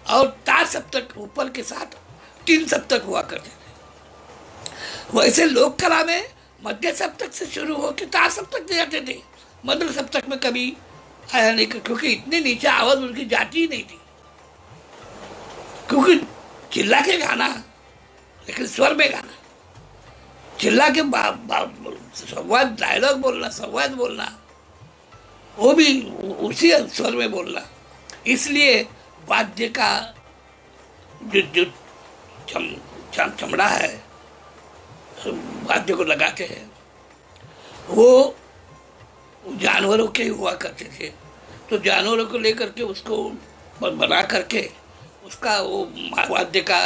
और तार सप्तक ऊपर के साथ 3 सप्तक हुआ करते थे। वैसे लोक कला में मध्य सप्तक से शुरू होकर तार सप्तक जाते थे, मंद्र सप्तक में कभी आया नहीं, क्योंकि इतनी नीचे आवाज उनकी जाती ही नहीं थी, क्योंकि चिल्ला के गाना लेकिन स्वर में गाना, चिल्ला के संवाद, डायलॉग बोलना, संवाद बोलना, वो भी उसी स्वर में बोलना। इसलिए वाद्य का जो चमड़ा है वाद्य को लगाते हैं वो जानवरों के हुआ करते थे। तो जानवरों को लेकर के उसको बना करके उसका वो वाद्य का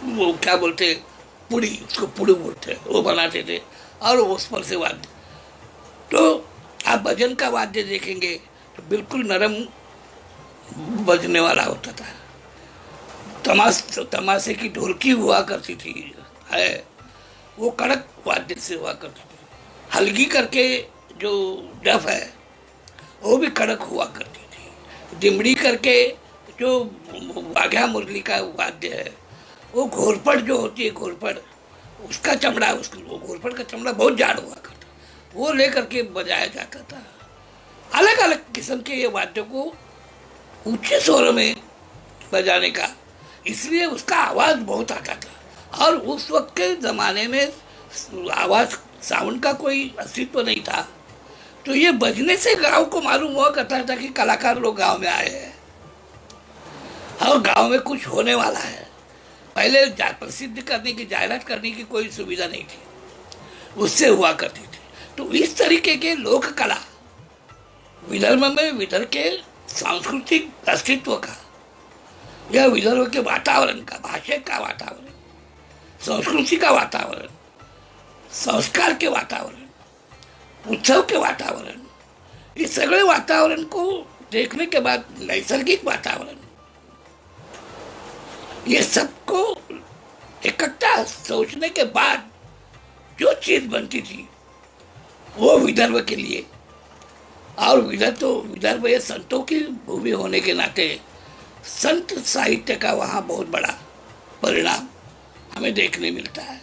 वो क्या बोलते, पुड़ी, उसको पुड़ी बोलते हैं, वो बनाते थे और उस पर से वाद्य। तो आप भजन का वाद्य देखेंगे तो बिल्कुल नरम बजने वाला होता था। तमाशे की ढोलकी हुआ करती थी है, वो कड़क वाद्य से हुआ करती थी। हल्की करके जो डफ है वो भी कड़क हुआ करती थी। दिमड़ी करके जो बाघा मुरली का वाद्य है, वो घोरपड़ जो होती है, घोरपड़ उसका चमड़ा, वो घोरपड़ का चमड़ा बहुत जाड़ हुआ करता, वो लेकर के बजाया जाता था। अलग अलग किस्म के ये वाद्यों को ऊंचे स्वर में बजाने का, इसलिए उसका आवाज बहुत आता था। और उस वक्त के ज़माने में आवाज़, साउंड का कोई अस्तित्व नहीं था, तो ये बजने से गांव को मालूम हुआ करता था कि कलाकार लोग गांव में आए हैं और गांव में कुछ होने वाला है। पहले प्रसिद्ध करने की, जाहिरात करने की कोई सुविधा नहीं थी, उससे हुआ करती थी। तो इस तरीके के लोक कला विदर्भ में, विदर्भ के सांस्कृतिक अस्तित्व का या विदर्भ के वातावरण का, भाषा का वातावरण, संस्कृति का वातावरण, संस्कार के वातावरण, उत्सव के वातावरण, इस सगळे वातावरण को देखने के बाद, नैसर्गिक वातावरण, ये सबको इकट्ठा सोचने के बाद जो चीज बनती थी वो विदर्भ के लिए, और विदर्भ ये संतों की भूमि होने के नाते संत साहित्य का वहाँ बहुत बड़ा परिणाम हमें देखने मिलता है।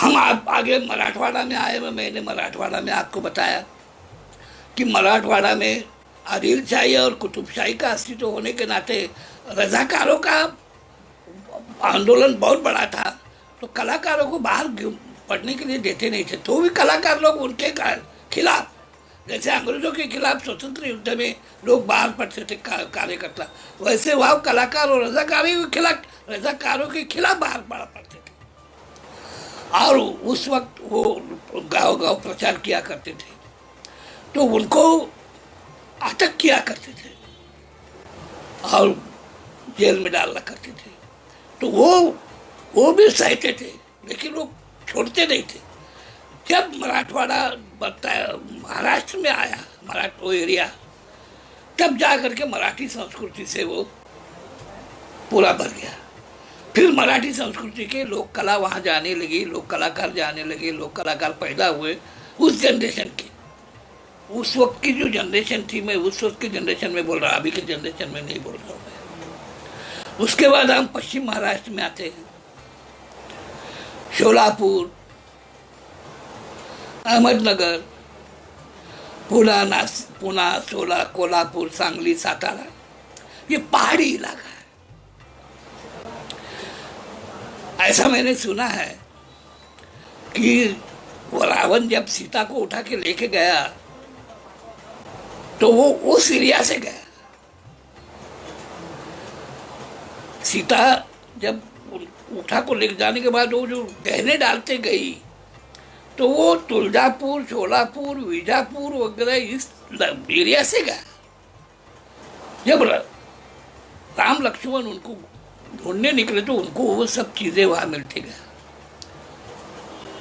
हम आप आगे मराठवाड़ा में आए, मैंने मराठवाड़ा में आपको बताया कि मराठवाड़ा में आदिलशाही और कुतुबशाही का अस्तित्व होने के नाते रजाकारों का आंदोलन बहुत बड़ा था, तो कलाकारों को बाहर पढ़ने के लिए देते नहीं थे। तो भी कलाकार लोग उनके खिलाफ, जैसे अंग्रेजों के खिलाफ स्वतंत्र युद्ध में लोग बाहर पढ़ते थे कार्यकर्ता, वैसे वह कलाकार और रजाकारों के खिलाफ बाहर पढ़ते थे। और उस वक्त वो गांव गांव प्रचार किया करते थे, तो उनको अटक किया करते थे और जेल में डालना करते थे। तो वो भी सहते थे, लेकिन वो छोड़ते नहीं थे। जब मराठवाड़ा महाराष्ट्र में आया, वो एरिया, तब जा करके मराठी संस्कृति से वो पूरा भर गया। फिर मराठी संस्कृति के लोक कला वहाँ जाने लगी, लोक कलाकार जाने लगे, लोक कलाकार पैदा हुए उस जनरेशन के। उस वक्त की जो जनरेशन थी, मैं उस वक्त की जनरेशन में बोल रहा, अभी की जनरेशन में नहीं बोल रहा हूँ मैं। उसके बाद हम पश्चिम महाराष्ट्र में आते हैं, शोलापुर, अहमदनगर, पुणे, सोला, कोल्हापुर, सांगली, सातारा, ये पहाड़ी इलाका है। ऐसा मैंने सुना है कि वो रावण जब सीता को उठा के लेके गया तो वो उस एरिया से गया। सीता जब उठा को लेके जाने के बाद वो जो गहने डालते गई, तो वो तुलजापुर, शोलापुर, विजापुर वगैरह इस एरिया से गया। जब राम लक्ष्मण उनको ढूंढने निकले तो उनको वो सब चीजें वहां मिलती गया।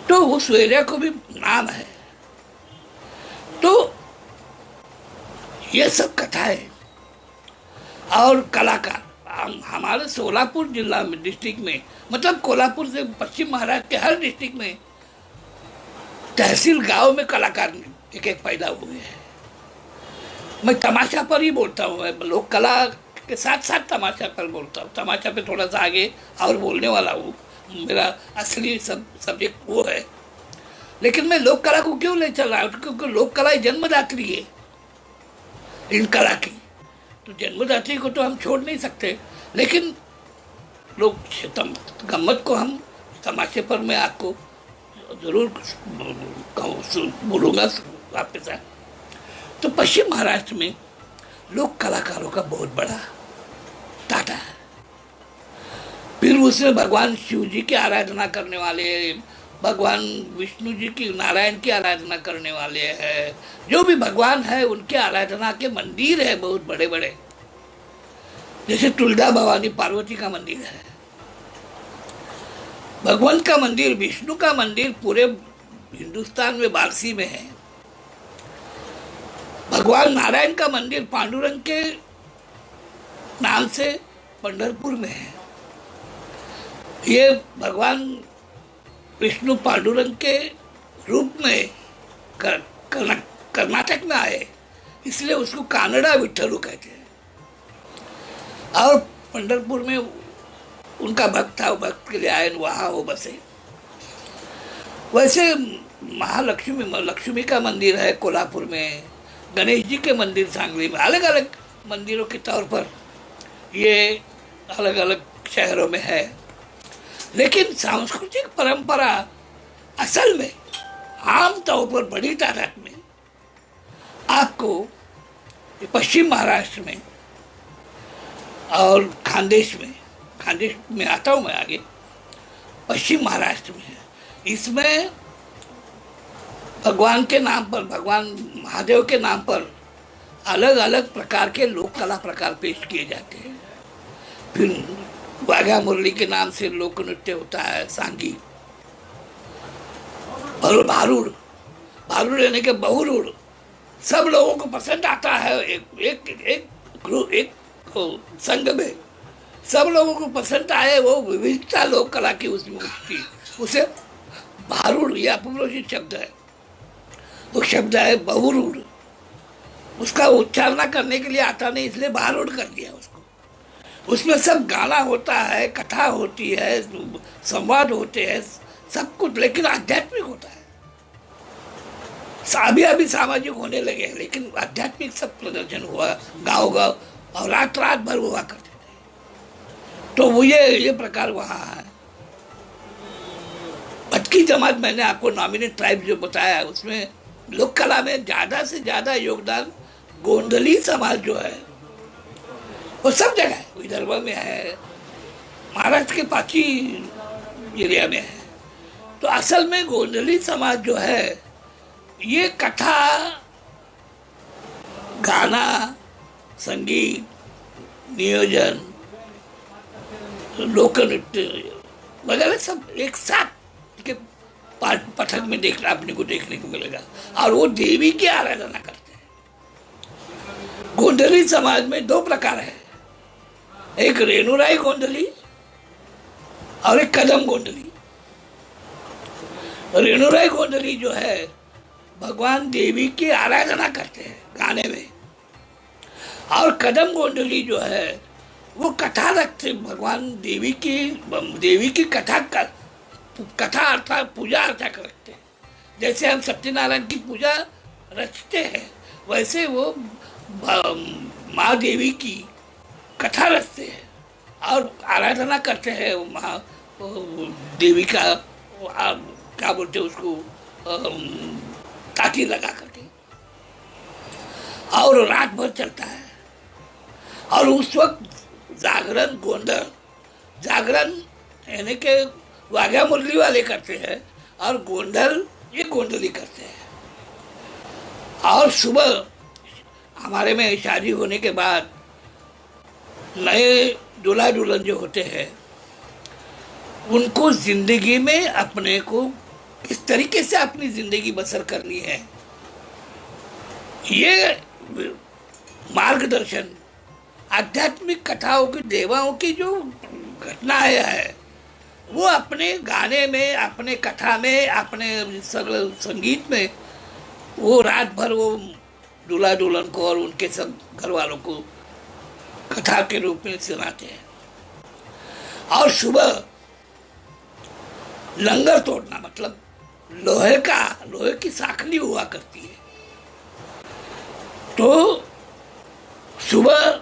तो उस एरिया को भी नाम है। तो ये सब कथाएं और कलाकार हमारे सोलापुर जिला में, डिस्ट्रिक्ट में, मतलब कोल्हापुर से पश्चिम महाराष्ट्र के हर डिस्ट्रिक्ट में, तहसील गांव में कलाकार एक एक पैदा हुए हैं। मैं तमाशा पर ही बोलता हूँ, मैं लोक कला के साथ साथ तमाशा पर बोलता हूँ। तमाशा पे थोड़ा सा आगे और बोलने वाला हूँ, मेरा असली सब्जेक्ट वो है। लेकिन मैं लोक कला को क्यों ले चल रहा हूँ? क्योंकि लोक कला जन्मदात्री है इन कला की। तो जन्मदात्री को तो हम छोड़ नहीं सकते, लेकिन लोग गम्मत को हम तमाशे पर मैं आपको जरूर बोलूँगा आपके साथ। तो पश्चिम महाराष्ट्र में लोक कलाकारों का बहुत बड़ा टाटा है। फिर उसमें भगवान शिव जी की आराधना करने वाले, भगवान विष्णु जी की, नारायण की आराधना करने वाले हैं। जो भी भगवान है उनके आराधना के मंदिर है बहुत बड़े बड़े, जैसे तुलजा भवानी पार्वती का मंदिर है, भगवान का मंदिर, विष्णु का मंदिर पूरे हिंदुस्तान में वाराणसी में है। भगवान नारायण का मंदिर पांडुरंग के नाम से पंढरपुर में है। ये भगवान विष्णु पांडुरंग के रूप में कर्नाटक में आए, इसलिए उसको कानड़ा विठ्ठलू कहते हैं। और पंढरपुर में उनका भक्त था, भक्त के लिए आए, वहाँ वो बसे। वैसे लक्ष्मी का मंदिर है कोल्हापुर में, गणेश जी के मंदिर सांगली में, अलग अलग मंदिरों के तौर पर ये अलग अलग शहरों में है। लेकिन सांस्कृतिक परंपरा असल में आम तौर पर बड़ी तादाद में आपको पश्चिम महाराष्ट्र में और खानदेश में आता हूँ मैं आगे, पश्चिम महाराष्ट्र में है। इसमें भगवान के नाम पर, भगवान महादेव के नाम पर अलग अलग प्रकार के लोक कला प्रकार पेश किए जाते हैं। फिर वाघा मुरली के नाम से लोक नृत्य होता है, सांगी, और भारूड, भारूड यानी कि बहुरूड, सब लोगों को पसंद आता है। एक संघ में सब लोगों को पसंद आए वो विविधता लोक कला की उसमें उठती, उसे भारूड या अपभ्रंशित शब्द है, वो शब्द है बहुरूड। उसका उच्चारण करने के लिए आता नहीं, इसलिए भारूड कर दिया उसको। उसमें सब गाना होता है, कथा होती है, संवाद होते हैं, सब कुछ, लेकिन आध्यात्मिक होता है। अभी सामाजिक होने लगे हैं, लेकिन आध्यात्मिक सब प्रदर्शन हुआ गाँव गाँव, और रात रात भर हुआ करते थे। तो वो ये प्रकार वहाँ है। भटकी जमात, मैंने आपको नॉमिनेट ट्राइब जो बताया, उसमें लोक कला में ज्यादा से ज्यादा योगदान गोंधली समाज जो है वो सब जगह है, विदर्भ में है, महाराष्ट्र के पाची एरिया में है। तो असल में गोंधली समाज जो है ये कथा, गाना, संगीत, नियोजन, लोक नृत्य वगैरह सब एक साथ के पथक में अपने को देखने को मिलेगा। और वो देवी की आराधना करते हैं। गोंधली समाज में दो प्रकार है, एक रेणुराई गोंधली और एक कदम गोंधली। रेणुराई गोंधली जो है भगवान देवी की आराधना करते हैं गाने में, और कदम गोंधली जो है वो कथा रखते, भगवान देवी की कथा अर्थात पूजा अर्चा रखते हैं। जैसे हम सत्यनारायण की पूजा रचते हैं, वैसे वो माँ देवी की कथा रचते हैं और आराधना करते हैं देवी का, क्या बोलते हैं उसको, ताकी लगा करके, और रात भर चलता है। और उस वक्त जागरण, गोंधल जागरण यानी कि वाघा मुरली वाले करते हैं, और गोंधल ये गोंधली करते हैं। और सुबह हमारे में शादी होने के बाद नए दूल्हा दुल्हन जो होते हैं उनको जिंदगी में अपने को इस तरीके से अपनी जिंदगी बसर करनी है, ये मार्गदर्शन आध्यात्मिक कथाओं की, देवाओं की जो घटनाएं है वो अपने गाने में, अपने कथा में, अपने संगीत में वो रात भर वो दूल्हा दुल्हन को और उनके सब घर वालों को कथा के रूप में सुनाते हैं। और सुबह लंगर तोड़ना, मतलब लोहे की साखली हुआ करती है, तो सुबह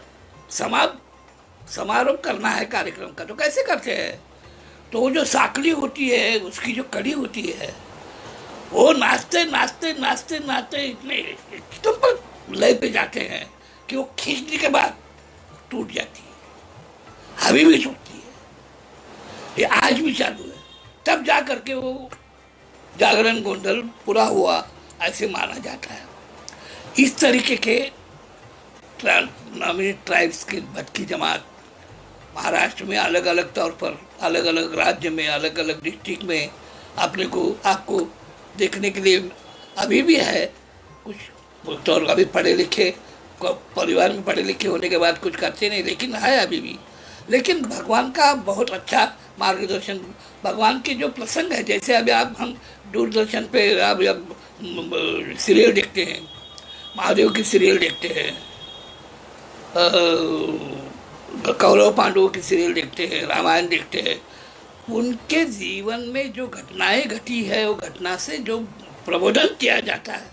समारोह करना है कार्यक्रम का, तो कैसे करते हैं? तो वो जो साखली होती है, उसकी जो कड़ी होती है, वो नाचते नाचते नाचते नाचते इतने तो पर लय पे जाते हैं कि वो खींचने के बाद टूट जाती है, अभी भी टूटती है। ये आज भी चालू है, तब जा करके वो जागरण गोंधल पूरा हुआ ऐसे माना जाता है। इस तरीके के नॉमिनेट ट्राइब्स की भटकी जमात महाराष्ट्र में अलग अलग तौर पर, अलग अलग राज्य में, अलग अलग डिस्ट्रिक्ट में आपको देखने के लिए अभी भी है। कुछ तो अभी पढ़े लिखे परिवार में पढ़े लिखे होने के बाद कुछ करते नहीं, लेकिन है अभी भी। लेकिन भगवान का बहुत अच्छा मार्गदर्शन, भगवान के जो प्रसंग है, जैसे अभी हम दूरदर्शन पे अब सीरियल देखते हैं, महादेव की सीरियल देखते हैं, कौरव पांडवों की सीरियल देखते हैं, रामायण देखते हैं, उनके जीवन में जो घटनाएं घटी है, वो घटना से जो प्रबोधन किया जाता है,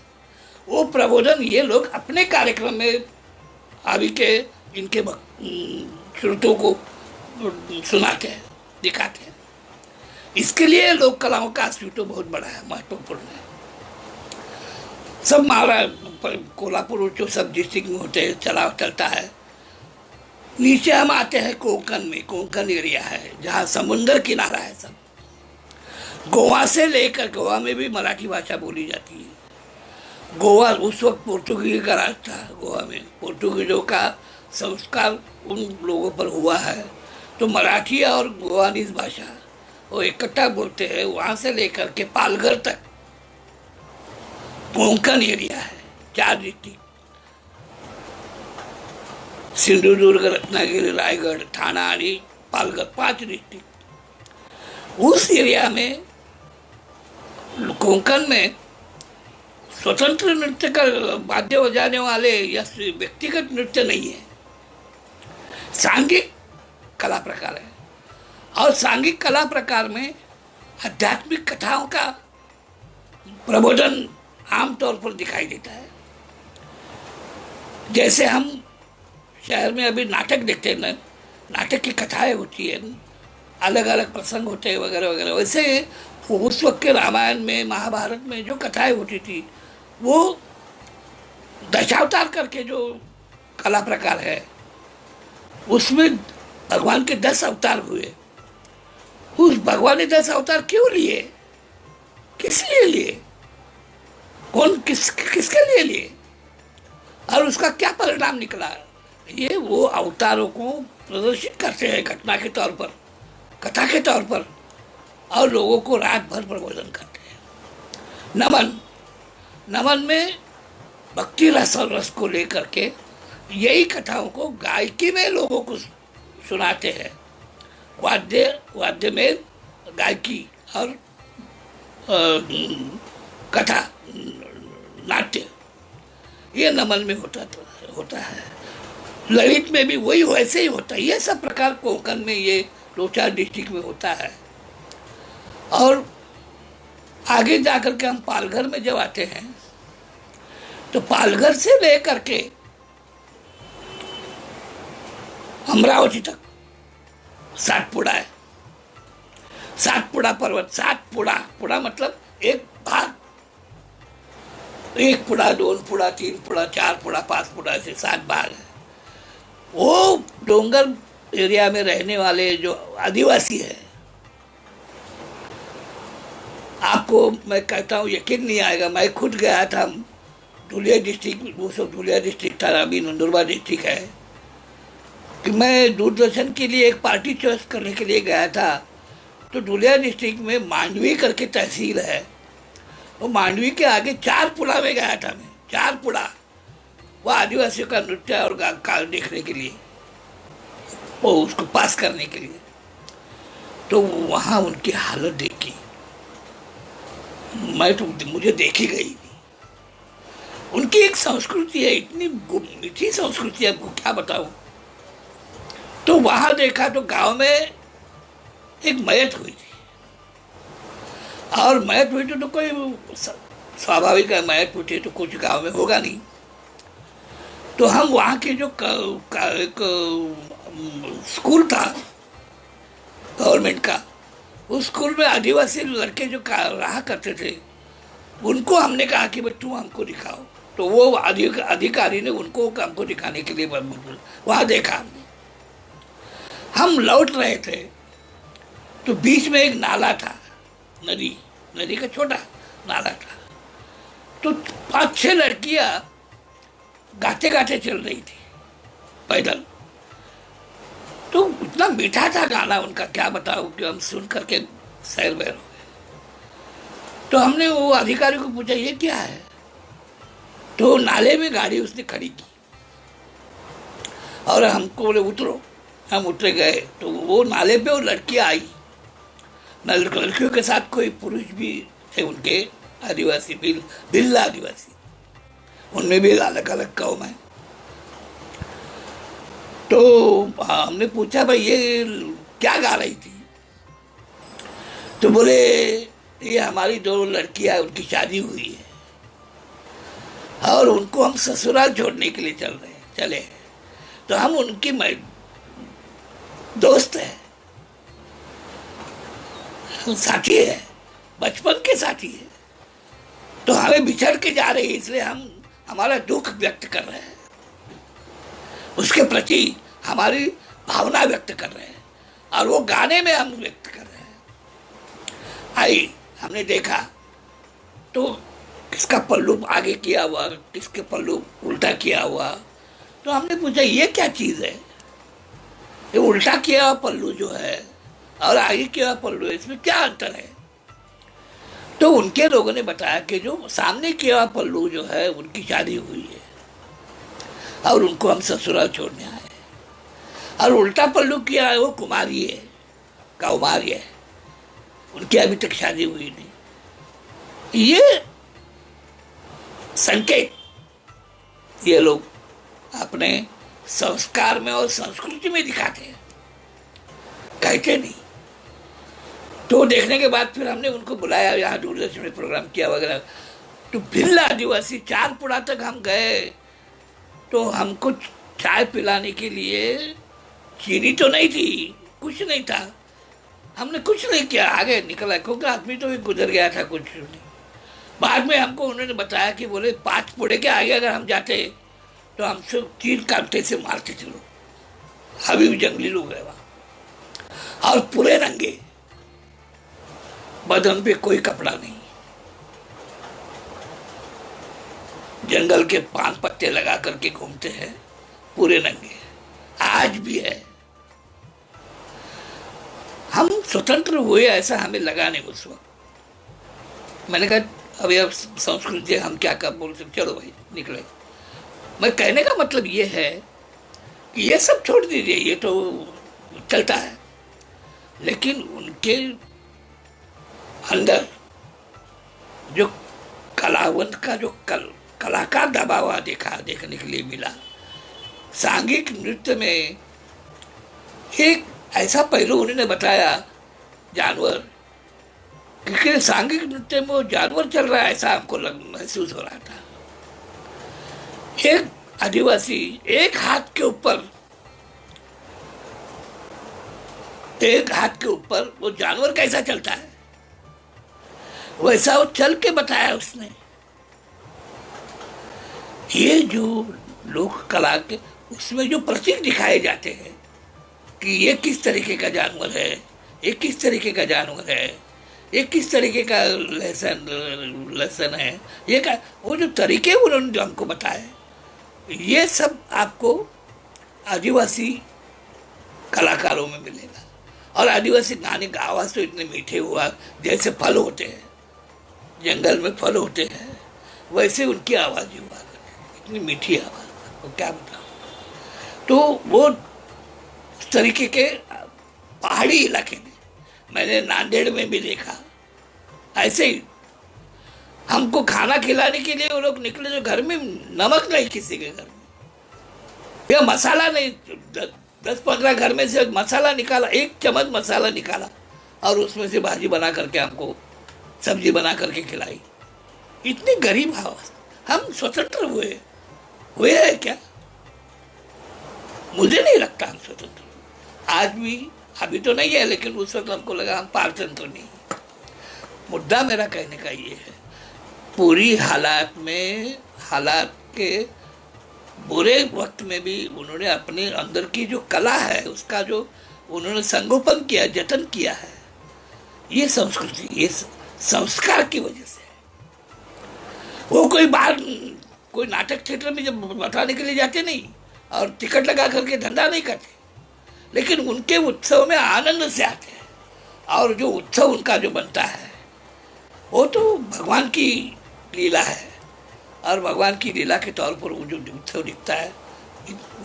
वो प्रबोधन ये लोग अपने कार्यक्रम में अभी के इनके श्रोतों को सुनाते हैं, दिखाते हैं। इसके लिए लोक कलाओं का अस्तित्व बहुत बड़ा है, महत्वपूर्ण है। सब कोल्हापुर जो सब डिस्ट्रिक्ट में होते हैं, चलता है। नीचे हम आते हैं कोंकण में, कोंकण एरिया है जहाँ समुंदर किनारा है सब, गोवा से लेकर, गोवा में भी मराठी भाषा बोली जाती है। गोवा उस वक्त पोर्तुगीज का राज था। गोवा में पोर्तुगीजों का संस्कार उन लोगों पर हुआ है, तो मराठी और गोवानीज भाषा वो इकट्ठा बोलते हैं। वहाँ से लेकर के पालघर तक कोंकण एरिया है, 4 डिस्ट्रिक्ट, सिंधुदुर्ग, रत्नागिरी, रायगढ़, ठाणा आणि पालघर, 5 डिस्ट्रिक्ट। उस एरिया में, कोंकण में स्वतंत्र नृत्य का वाद्य बजाने वाले या व्यक्तिगत नृत्य नहीं है, सांघिक कला प्रकार है। और सांघिक कला प्रकार में आध्यात्मिक कथाओं का प्रबोधन आमतौर पर दिखाई देता है। जैसे हम शहर में अभी नाटक देखते हैं ना, नाटक की कथाएं होती है, अलग अलग प्रसंग होते हैं वगैरह वगैरह, वैसे उस वक्त के रामायण में, महाभारत में जो कथाएं होती थी, वो दशावतार करके जो कला प्रकार है, उसमें भगवान के 10 अवतार हुए। उस भगवान ने 10 अवतार क्यों लिए, किस लिए लिए, कौन किसके लिए लिए, और उसका क्या परिणाम निकला, ये वो अवतारों को प्रदर्शित करते हैं घटना के तौर पर, कथा के तौर पर, और लोगों को रात भर प्रबोधन करते हैं। नमन में भक्ति रस को लेकर के यही कथाओं को गायकी में लोगों को सुनाते हैं। वाद्य में गायकी और कथा, नाट्य, ये नमन में होता है। ललित में भी वही वैसे ही होता है। ये सब प्रकार कोंकण में, ये 2-4 डिस्ट्रिक्ट में होता है। और आगे जाकर के हम पालघर में जब आते हैं, तो पालघर से लेकर के अमरावती तक सातपुड़ा है। सातपुड़ा पर्वत, पुड़ा मतलब एक भाग, 1 पुड़ा, 2 पुड़ा, 3 पुड़ा, 4 पुड़ा, 5 पुड़ा, ऐसे 7 भाग है। वो डोंगर एरिया में रहने वाले जो आदिवासी है, आपको मैं कहता हूँ यकीन नहीं आएगा, मैं खुद गया था धुलिया डिस्ट्रिक्ट, वो सब धुलिया डिस्ट्रिक्ट था, अभी नंदुरबार डिस्ट्रिक्ट है, कि मैं दूरदर्शन के लिए एक पार्टी चॉइस करने के लिए गया था। तो धुलिया डिस्ट्रिक्ट में मांडवी करके तहसील है, वो मांडवी के आगे 4 पुड़ा में गया था मैं, 4 पुड़ा, वो आदिवासियों का नृत्य और काल देखने के लिए, वो उसको पास करने के लिए। तो वहाँ उनकी हालत देखी, मैं तो मुझे देखी गई नहीं। उनकी एक संस्कृति है, इतनी मीठी संस्कृति है, आपको क्या बताऊं। तो वहां देखा तो गांव में एक मैयत हुई थी, और मैयत हुई तो कोई स्वाभाविक है, मैयत हुई तो कुछ गांव में होगा नहीं। तो हम वहाँ के जो एक स्कूल था गवर्नमेंट का, उस स्कूल में आदिवासी लड़के जो रहा करते थे, उनको हमने कहा कि भाई तुम हमको दिखाओ। तो वो अधिकारी ने उनको हमको दिखाने के लिए वहाँ देखा हमने। हम लौट रहे थे तो बीच में एक नाला था, नदी का छोटा नाला था। तो 5-6 लड़कियां गाते गाते चल रही थी पैदल। तो इतना मीठा था गाना उनका, क्या बताऊं, कि हम सुन करके सैर बैर हो गए। तो हमने वो अधिकारी को पूछा ये क्या है। तो नाले में गाड़ी उसने खड़ी की और हमको बोले उतरो। हम उतरे गए तो वो नाले पे वो लड़कियां आई, लड़कियों के साथ कोई पुरुष भी थे उनके, आदिवासी, भिल्ला आदिवासी, उनमें भी अलग अलग कौम है। तो हमने पूछा भाई ये क्या गा रही थी। तो बोले ये हमारी 2 लड़कियां, उनकी शादी हुई है और उनको हम ससुराल छोड़ने के लिए चले हैं। तो हम उनकी दोस्त है, साथी है, बचपन के साथी है। तो हमें बिछड़ के जा रही है, इसलिए हम हमारा दुख व्यक्त कर रहे हैं, उसके प्रति हमारी भावना व्यक्त कर रहे हैं, और वो गाने में हम व्यक्त कर रहे हैं। आई हमने देखा तो किसका पल्लू आगे किया हुआ, किसके पल्लू उल्टा किया हुआ, तो हमने पूछा ये क्या चीज़ है, ये उल्टा किया हुआ पल्लू जो है और आगे किया हुआ पल्लू है, इसमें क्या अंतर है। तो उनके लोगों ने बताया कि जो सामने किया हुआ पल्लू जो है उनकी शादी हुई है और उनको हम ससुराल छोड़ने आए, और उल्टा पल्लू किया है वो कुमारी है, कौमारी है, उनकी अभी तक शादी हुई नहीं। ये संकेत ये लोग अपने संस्कार में और संस्कृति में दिखाते हैं, कहते नहीं। तो देखने के बाद फिर हमने उनको बुलाया, यहाँ दूरदर्शन में प्रोग्राम किया वगैरह। तो भिल्ल आदिवासी 4 पुड़ा तक हम गए, तो हमको चाय पिलाने के लिए चीनी तो नहीं थी, कुछ नहीं था, हमने कुछ नहीं किया, आगे निकला, क्योंकि आदमी तो भी गुजर गया था, कुछ नहीं। बाद में हमको उन्होंने बताया कि बोले 5 पुड़े के आगे अगर हम जाते तो हमसे तीर कांटे से मारते थे लोग, अभी भी जंगली लोग है वहाँ, और पूरे नंगे, बदन पे कोई कपड़ा नहीं, जंगल के पान पत्ते लगा करके घूमते हैं, पूरे नंगे, आज भी है। हम स्वतंत्र हुए ऐसा हमें लगा नहीं उस वक्त। मैंने कहा अभी अब संस्कृति हम क्या कर बोल सकते, चलो भाई निकले। मैं कहने का मतलब ये है कि ये सब छोड़ दीजिए, ये तो चलता है, लेकिन उनके अंदर जो कलावंत का जो कलाकार दबा हुआ देखने के लिए मिला। सांघिक नृत्य में एक ऐसा पहलू उन्होंने बताया, जानवर, क्योंकि सांघिक नृत्य में वो जानवर चल रहा है ऐसा हमको महसूस हो रहा था। एक आदिवासी एक हाथ के ऊपर वो जानवर कैसा चलता है वैसा वो चल के बताया उसने। ये जो लोक कला के उसमें जो प्रतीक दिखाए जाते हैं कि ये किस तरीके का जानवर है, ये किस तरीके का जानवर है, ये किस तरीके का लहसन है, ये का वो जो तरीके उन्होंने जो हमको बताए, ये सब आपको आदिवासी कलाकारों में मिलेगा। और आदिवासी गाने का आवाज़ तो इतने मीठे हुआ, जैसे फल होते हैं जंगल में, फल होते हैं वैसे उनकी आवाज़ ही हुआ, इतनी मीठी आवाज़, वो क्या बताऊँ। तो वो तरीके के पहाड़ी इलाके में मैंने नांदेड़ में भी देखा। ऐसे ही हमको खाना खिलाने के लिए वो लोग निकले, जो घर में नमक नहीं किसी के घर में, या मसाला नहीं, 10-15 घर में से मसाला निकाला, 1 चम्मच मसाला निकाला और उसमें से भाजी बना करके हमको सब्जी बना करके खिलाई। इतनी गरीब अवस्था। हम स्वतंत्र हुए हैं क्या? मुझे नहीं लगता हम स्वतंत्र। आज भी, अभी तो नहीं है, लेकिन उस वक्त हमको लगा हम पारतंत्र नहीं। मुद्दा मेरा कहने का ये है, पूरी हालात के बुरे वक्त में भी उन्होंने अपने अंदर की जो कला है उसका जो उन्होंने संगोपन किया, जतन किया है, ये संस्कृति, ये संस्कार की वजह से। वो कोई बाहर कोई नाटक थिएटर में जब बताने के लिए जाते नहीं और टिकट लगा करके धंधा नहीं करते, लेकिन उनके उत्सव में आनंद से आते हैं। और जो उत्सव उनका जो बनता है वो तो भगवान की लीला है, और भगवान की लीला के तौर पर वो जो उत्सव दिखता है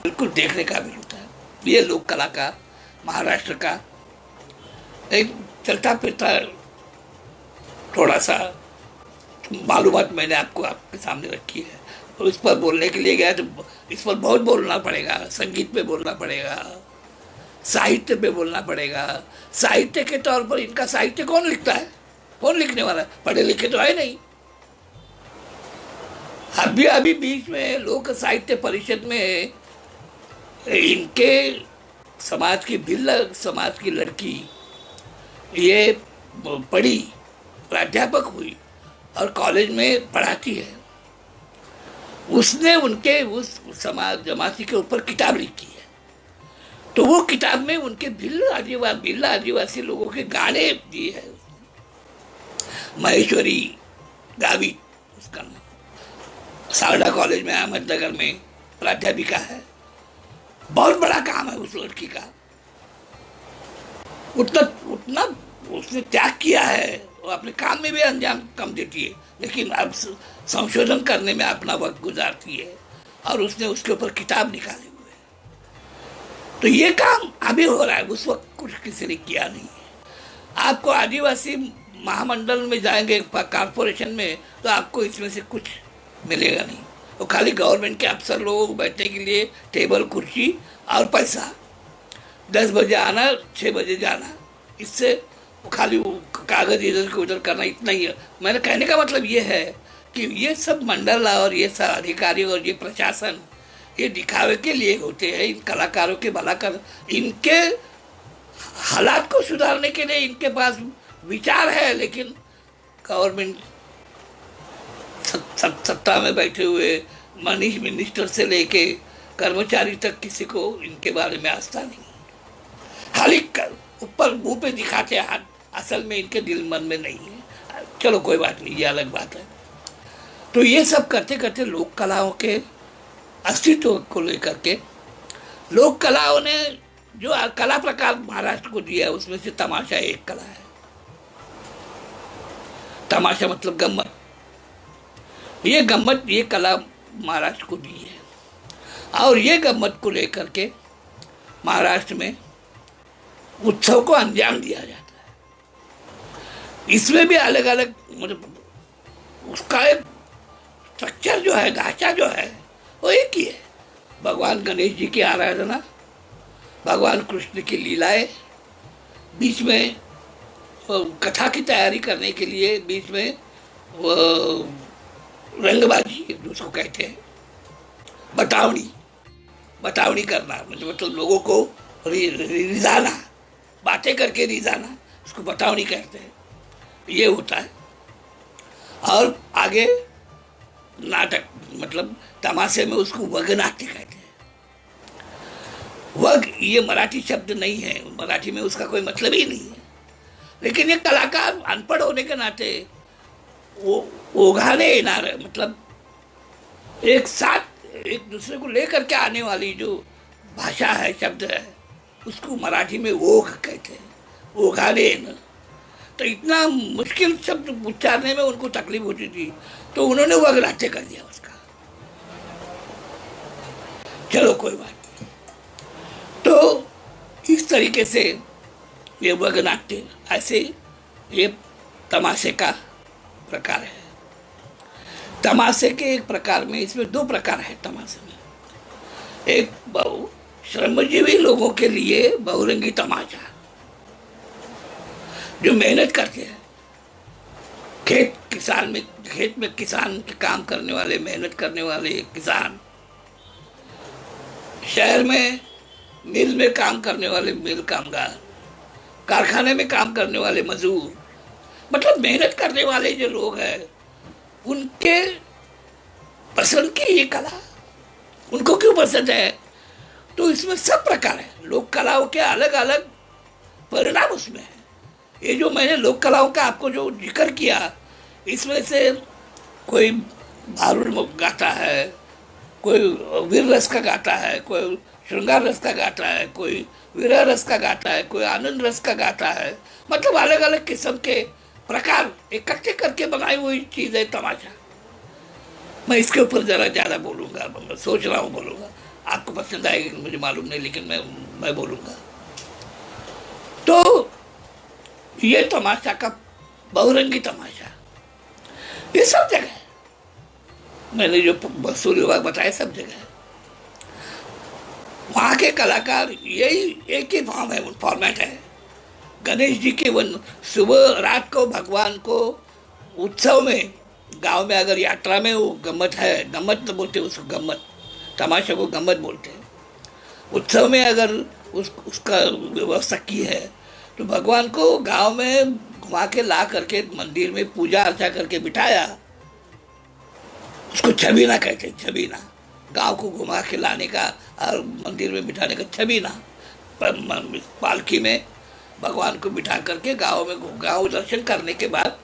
बिल्कुल देखने का भी होता है। ये लोक कला का, महाराष्ट्र का एक चलता फिरता थोड़ा सा मालूमात मैंने आपके सामने रखी है। और इस पर बोलने के लिए गया तो इस पर बहुत बोलना पड़ेगा, संगीत पे बोलना पड़ेगा, साहित्य पे बोलना पड़ेगा। साहित्य के तौर पर इनका साहित्य कौन लिखता है? कौन लिखने वाला है? पढ़े लिखे तो है नहीं। अभी बीच में लोक साहित्य परिषद में इनके समाज की भिल्ल समाज की लड़की ये पढ़ी, प्राध्यापक हुई और कॉलेज में पढ़ाती है। उसने उनके उस समाज जमाती के ऊपर किताब लिखी है। तो वो किताब में उनके भिल्ल आदिवासी लोगों के गाने दिए हैं। महेश्वरी गावित उसका नाम, सारडा कॉलेज में अहमदनगर में प्राध्यापिका है। बहुत बड़ा काम है उस लड़की का, उतना उतना उसने त्याग किया है, वो अपने काम में भी अंजाम कम देती है, लेकिन अब संशोधन करने में अपना वक्त गुजारती है और उसने उसके ऊपर किताब निकाले हुए है। तो ये काम अभी हो रहा है, उस वक्त कुछ किसी ने किया नहीं है। आपको आदिवासी महामंडल में जाएंगे कॉर्पोरेशन में तो आपको इसमें से कुछ मिलेगा नहीं, वो खाली गवर्नमेंट के अफसर लोगों को बैठने के लिए टेबल कुर्सी और पैसा, 10 बजे आना 6 बजे जाना, इससे खाली वो कागज इधर को उधर करना, इतना ही है। मैंने कहने का मतलब ये है कि ये सब मंडल और ये सब अधिकारी और ये प्रशासन ये दिखावे के लिए होते हैं, इन कलाकारों के भला कर, इनके हालात को सुधारने के लिए इनके पास विचार है, लेकिन गवर्नमेंट सत्ता में बैठे हुए मनीष मिनिस्टर से लेके कर्मचारी तक किसी को इनके बारे में आस्था नहीं, खाली ऊपर मुंह पे दिखाते हैं, असल में इनके दिल मन में नहीं है। चलो कोई बात नहीं, ये अलग बात है। तो ये सब करते करते लोक कलाओं के अस्तित्व को लेकर के लोक कलाओं ने जो कला प्रकार महाराष्ट्र को दिया है उसमें से तमाशा एक कला है। तमाशा मतलब गम्मत, ये गम्मत ये कला महाराष्ट्र को दी है और ये गम्मत को लेकर के महाराष्ट्र में उत्सव को अंजाम दिया जाता है। इसमें भी अलग अलग मतलब उसका एक स्ट्रक्चर जो है, ढांचा जो है वो एक ही है। भगवान गणेश जी की आराधना, भगवान कृष्ण की लीलाएं, बीच में कथा की तैयारी करने के लिए बीच में वो रंगबाजी जिसको कहते हैं, बतावनी करना, मतलब लोगों को रिझाना, बातें करके रिझाना, उसको बतावनी कहते हैं, ये होता है। और आगे नाटक, मतलब तमाशे में उसको वग नाट्य कहते हैं। वग ये मराठी शब्द नहीं है, मराठी में उसका कोई मतलब ही नहीं है, लेकिन ये कलाकार अनपढ़ होने के नाते वो ओघाने मतलब एक साथ एक दूसरे को लेकर के आने वाली जो भाषा है, शब्द है, उसको मराठी में ओघ कहते हैं, ओघाने न। तो इतना मुश्किल शब्द उच्चारने में उनको तकलीफ होती थी, तो उन्होंने वग नाट्य कर दिया उसका। चलो कोई बात नहीं। तो इस तरीके से ये वग नाट्य, ऐसे ये तमाशे का प्रकार है। तमाशे के एक प्रकार में, इसमें 2 प्रकार है तमाशे में। एक श्रमजीवी लोगों के लिए बहुरंगी तमाशा, जो मेहनत करते हैं, खेत में किसान के काम करने वाले, मेहनत करने वाले किसान, शहर में मिल में काम करने वाले मिल कामगार, कारखाने में काम करने वाले मजदूर, मतलब मेहनत करने वाले जो लोग हैं, उनके पसंद की ये कला उनको क्यों पसंद है? तो इसमें सब प्रकार है, लोक कलाओं के अलग अलग परिणाम उसमें है। ये जो मैंने लोक कलाओं का आपको जो जिक्र किया, इसमें से कोई भारुड गाता है, कोई वीर रस का गाता है, कोई श्रृंगार रस का गाता है, कोई विरह रस का गाता है, कोई आनंद रस का गाता है, मतलब अलग अलग किस्म के प्रकार इकट्ठे करके बनाई हुई चीज़ है तमाशा। मैं इसके ऊपर ज़रा ज़्यादा बोलूँगा, मैं सोच रहा हूँ बोलूँगा, आपको पसंद आएगी मुझे मालूम नहीं, लेकिन मैं बोलूँगा। तो ये तमाशा का बहुरंगी तमाशा, ये सब जगह है। मैंने जो बसूरी विभाग बताया सब जगह है। वहाँ के कलाकार यही एक ही फॉर्मेट है। गणेश जी के सुबह रात को भगवान को उत्सव में, गांव में अगर यात्रा में वो गम्मत है, गम्मत तो बोलते हैं उसको, गम्मत, तमाशा को गम्मत बोलते हैं। उत्सव में अगर उसका व्यवस्था की है तो भगवान को गांव में घुमा के ला करके मंदिर में पूजा अर्चा करके बिठाया, उसको छबीना कहते हैं। छबीना, गांव को घुमा के लाने का और मंदिर में बिठाने का छबीना। पालकी में भगवान को बिठा करके गांव दर्शन करने के बाद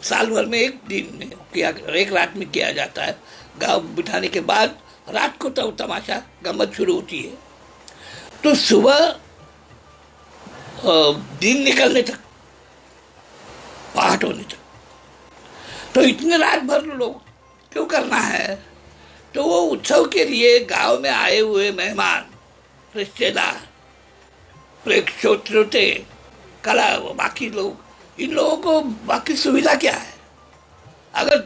साल भर में एक दिन में किया, एक रात में किया जाता है। गाँव बिठाने के बाद रात को तो तमाशा गम्मत शुरू होती है। तो सुबह दिन निकलने तक, पहाट होने तक, तो इतने रात भर लोग क्यों करना है? तो वो उत्सव के लिए गांव में आए हुए मेहमान, रिश्तेदार, प्रेक्षोत्रोते, कला, बाकी लोग, इन लोगों को बाकी सुविधा क्या है? अगर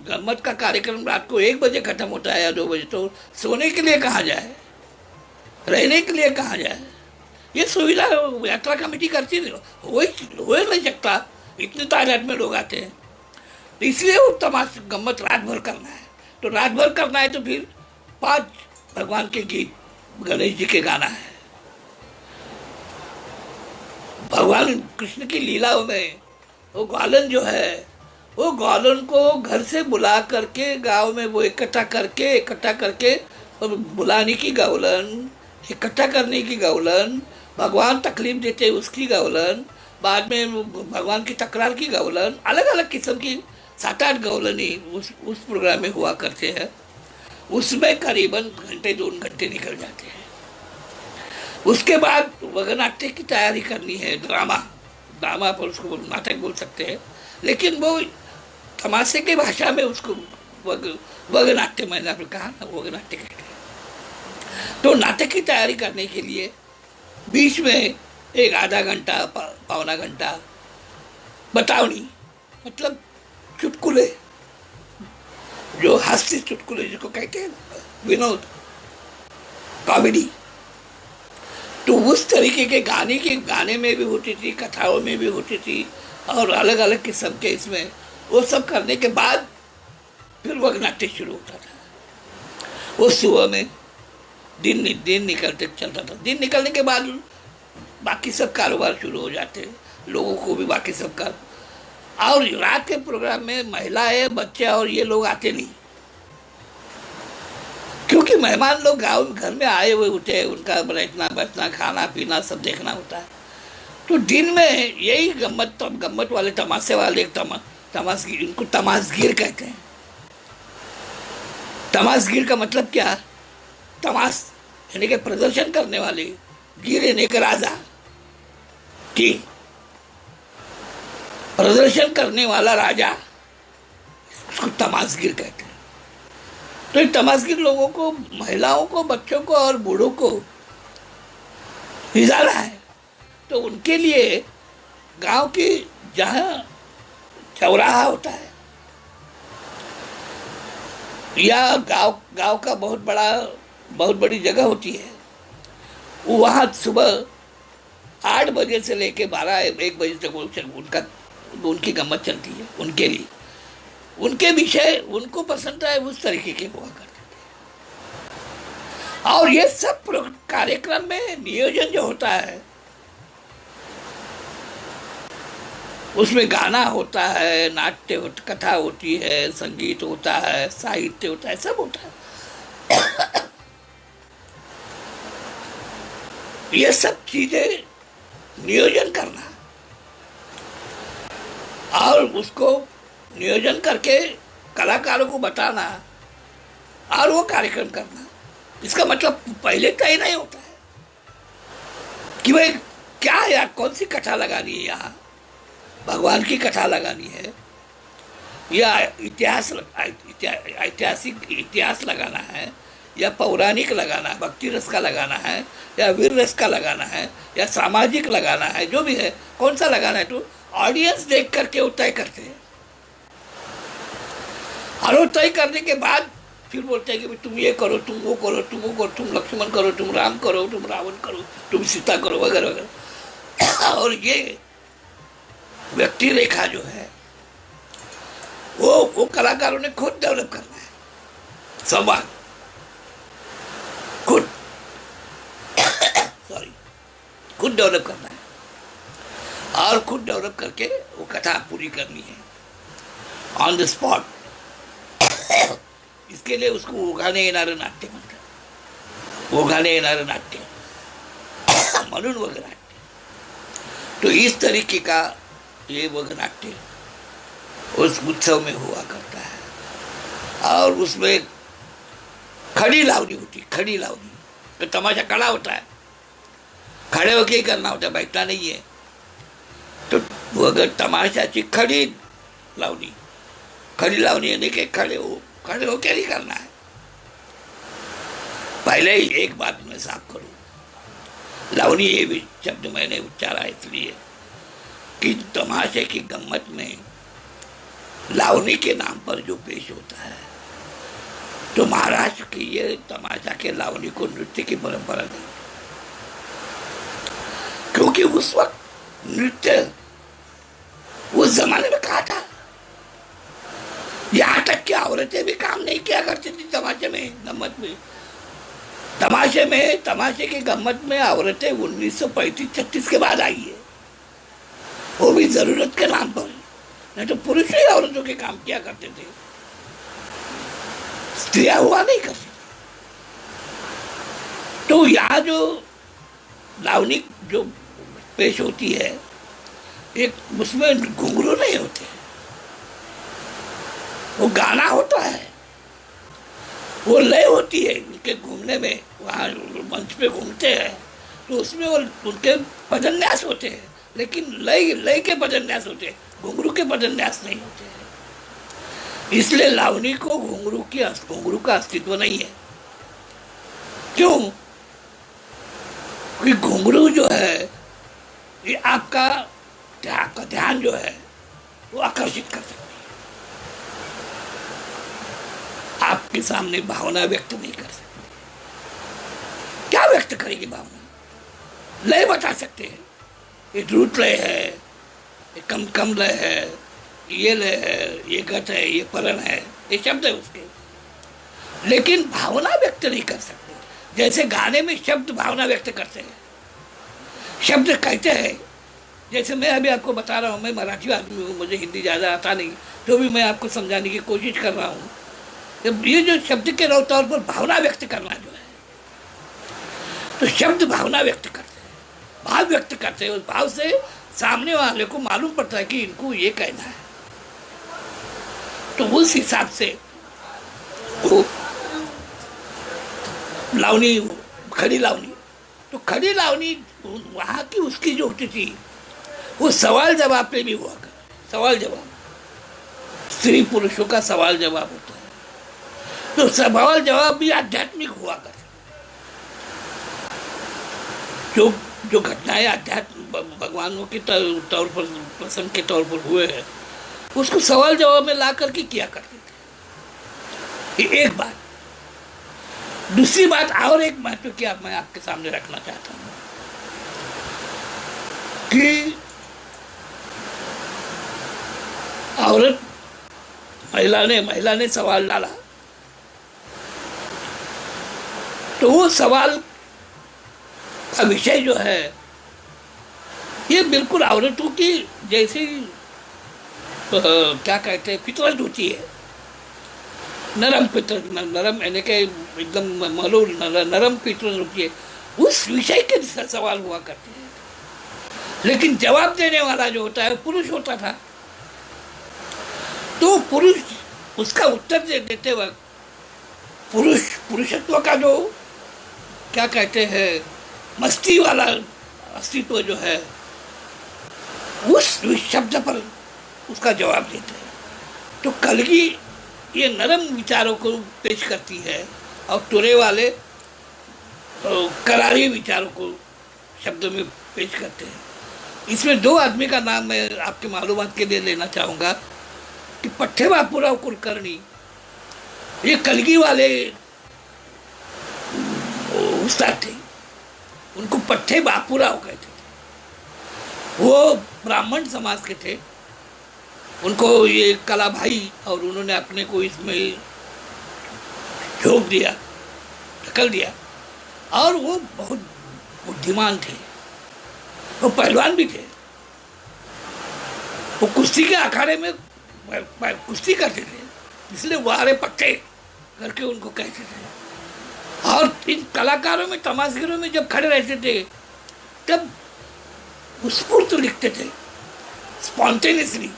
गम्मत का कार्यक्रम रात को 1 बजे खत्म होता है या 2 बजे, तो सोने के लिए कहाँ जाए, रहने के लिए कहाँ जाए? ये सुविधा यात्रा कमेटी करती नहीं, हो नहीं सकता, इतनी तादाद में लोग आते हैं। तो इसलिए वो गम्मत रात भर करना है। तो रात भर करना है तो फिर 5 भगवान के गीत, गणेश जी के गाना है। भगवान कृष्ण की लीलाओं में वो ग्वालन जो है, वो ग्वालन को घर से बुला करके गांव में वो इकट्ठा करके और बुलाने की गौलन, इकट्ठा करने की गौलन, भगवान तकलीफ देते उसकी गौलन, बाद में भगवान की तकरार की गौलन, अलग अलग किस्म की 7-8 गौलनी उस प्रोग्राम में हुआ करते हैं। उसमें करीबन घंटे 2 घंटे निकल जाते हैं। उसके बाद वगनाट्य की तैयारी करनी है, ड्रामा पर उसको नाटक बोल सकते हैं, लेकिन वो तमाशे की भाषा में उसको वगनाट्य, मैंने आपने कहा ना, वगनाट्य कहते हैं। तो नाटक की तैयारी करने के लिए बीच में एक आधा घंटा, पौना घंटा बतावनी, मतलब चुटकुले, जो हास्य चुटकुले जिसको कहते हैं, विनोद, कॉमेडी, तो उस तरीके के गाने में भी होती थी, कथाओं में भी होती थी, और अलग अलग किस्म के इसमें वो सब करने के बाद फिर वगनाट्य शुरू होता था। वो सुबह में दिन निकलते चलता था। दिन निकलने के बाद बाकी सब कारोबार शुरू हो जाते, लोगों को भी बाकी सब कर, और रात के प्रोग्राम में महिलाएं, बच्चे और ये लोग आते नहीं, क्योंकि मेहमान लोग गाँव घर में आए हुए होते हैं, उनका बैठना खाना पीना सब देखना होता है। तो दिन में यही गम्मत वाले, तमाशे वाले, तमाशगीर, इनको तमाशगीर कहते हैं। तमाशगीर का मतलब क्या? तमाश यानी कि प्रदर्शन करने वाले, गिर यानी कि राजा, की प्रदर्शन करने वाला राजा, उसको तमाशगीर कहते हैं। तो इन तमाशगीर लोगों को, महिलाओं को, बच्चों को और बूढ़ों को रिझाना है। तो उनके लिए गांव की जहाँ चौराहा होता है या गांव का बहुत बड़ी जगह होती है, वहाँ सुबह 8 बजे से लेके 12-1 बजे तक उनकी गम्मत चलती है। उनके लिए, उनके विषय उनको पसंद आए उस तरीके के हुआ करते थे। और ये सब कार्यक्रम में नियोजन जो होता है, उसमें गाना होता है, नाट्य कथा होती है, संगीत होता है, साहित्य होता है, सब होता है। ये सब चीजें नियोजन करना और उसको नियोजन करके कलाकारों को बताना और वो कार्यक्रम करना, इसका मतलब पहले तय नहीं होता है कि भाई क्या है यार, कौन सी कथा लगानी है, यहाँ भगवान की कथा लगानी है या ऐतिहासिक इतिहास लगाना है या पौराणिक लगाना है, भक्ति रस का लगाना है या वीर रस का लगाना है या सामाजिक लगाना है, जो भी है कौन सा लगाना है, तो ऑडियंस देख करके वो तय करते हैं। और वो तय करने के बाद फिर बोलते हैं कि तुम ये करो, तुम वो करो, तुम वो करो, तुम लक्ष्मण करो, तुम राम करो, तुम रावण करो, तुम सीता करो, वगैरह वगैरह। और ये व्यक्ति रेखा जो है वो कलाकारों ने खुद डेवलप करना है, संवाद खुद डेवलप करना है और खुद डेवलप करके वो कथा पूरी करनी है ऑन द स्पॉट। इसके लिए उसको ओघाने येणारं नाट्य म्हणतात, ओघाने येणारं नाट्य म्हणून वगनाट्य। तो इस तरीके का ये वगनाट्य उस उत्सव में हुआ करता है। और उसमें खड़ी लावनी होती, खड़ी लावनी तो तमाशा खड़ा होता है, खड़े होके ही करना होता है, बैठना नहीं है। तो वो अगर तमाशाची खड़ी लावनी, खड़ी लावनी यानी कि खड़े होके नहीं करना है। पहले ही एक बात मैं साफ करूं, लावनी ये भी शब्द मैंने उच्चारा इसलिए कि तमाशे की गम्मत में लावनी के नाम पर जो पेश होता है, तो महाराष्ट्र की ये तमाशा के लावनी को नृत्य की परंपरा नहीं, क्योंकि उस वक्त नृत्य उस जमाने में कहा था। यहां तक कि औरतें भी काम नहीं किया करती थी तमाशे में, गम्मत में। तमाशे की गम्मत में औरतें 1935-36 के बाद आई है, वो भी जरूरत के नाम पर, नहीं तो पुरुष ही औरतों के काम किया करते थे, स्त्रियां हुआ नहीं करती। तो यहाँ जो लावनी जो पेश होती है, एक उसमें घुंघरू नहीं होते, वो गाना होता है, वो लय होती है उनके घूमने में, वहाँ मंच पे घूमते हैं तो उसमें वो उनके पदन्यास होते हैं, लेकिन लय के पदन्यास होते हैं, घुंघरू के पदन्यास नहीं होते हैं। इसलिए लावनी को घुंघरू का अस्तित्व नहीं है। क्यों? क्योंकि घुंघरू जो है ये आपका ध्यान जो है वो आकर्षित कर सकती है, आपके सामने भावना व्यक्त नहीं कर सकते। क्या व्यक्त करेगी भावना? लय बता सकते हैं, ये द्रुत लय है, ये कम लय है, ये लय है, ये गत है, ये परण है, ये शब्द है उसके, लेकिन भावना व्यक्त नहीं कर सकते। जैसे गाने में शब्द भावना व्यक्त करते हैं, शब्द कहते हैं। जैसे मैं अभी आपको बता रहा हूँ, मैं मराठी आदमी हूँ, मुझे हिंदी ज़्यादा आता नहीं, तो भी मैं आपको समझाने की कोशिश कर रहा हूँ। ये जो शब्द के तौर पर भावना व्यक्त करना जो है, तो शब्द भावना व्यक्त करते हैं, भाव व्यक्त करते हैं। उस भाव से सामने वाले को मालूम पड़ता है कि इनको ये कहना है, तो उस हिसाब से वो लावनी, खड़ी लावनी, तो खड़ी लावनी वहाँ की उसकी जो होती थी वो सवाल जवाब पे भी हुआ कर, सवाल जवाब, स्त्री पुरुषों का सवाल जवाब होता है, तो सवाल जवाब भी आध्यात्मिक हुआ कर। जो घटनाएं आध्यात्म भगवानों के तौर पर, प्रसंग के तौर पर हुए हैं, उसको सवाल जवाब में ला करके किया करते थे। ये एक बात। दूसरी बात और एक महत्व की मैं आपके सामने रखना चाहता हूँ कि औरत, महिला ने सवाल डाला, तो वो सवाल का विषय जो है ये बिल्कुल औरतों की जैसी क्या कहते हैं, फितरत होती है, नरम फितरत, नरम यानी कि एकदम मलूल नरम फितरत होती है, उस विषय के सवाल हुआ करते हैं। लेकिन जवाब देने वाला जो होता है पुरुष होता था, तो पुरुष उसका उत्तर देते वक्त पुरुषत्व का जो क्या कहते हैं मस्ती वाला अस्तित्व जो है, उस शब्द पर उसका जवाब देते हैं। तो कलगी ये नरम विचारों को पेश करती है और तुरे वाले करारी विचारों को शब्दों में पेश करते हैं। इसमें दो आदमी का नाम मैं आपके मालूमात के लिए लेना चाहूँगा कि पट्टे बापूराव कुलकर्णी, ये कलगी वाले उस्ताद थे, उनको पट्टे बापूराव कहते थे। वो ब्राह्मण समाज के थे, उनको ये कला भाई, और उन्होंने अपने को इसमें झोंक दिया, ढकल दिया, और वो बहुत बुद्धिमान थे, वो पहलवान भी थे। वो कुश्ती के अखाड़े में कुश्ती करते थे, इसलिए वारे पट्टे करके उनको कहते थे। और इन कलाकारों में, तमाशगिरों में जब खड़े रहते थे तब स्फूर्त लिखते थे, स्पॉन्टेनियसली,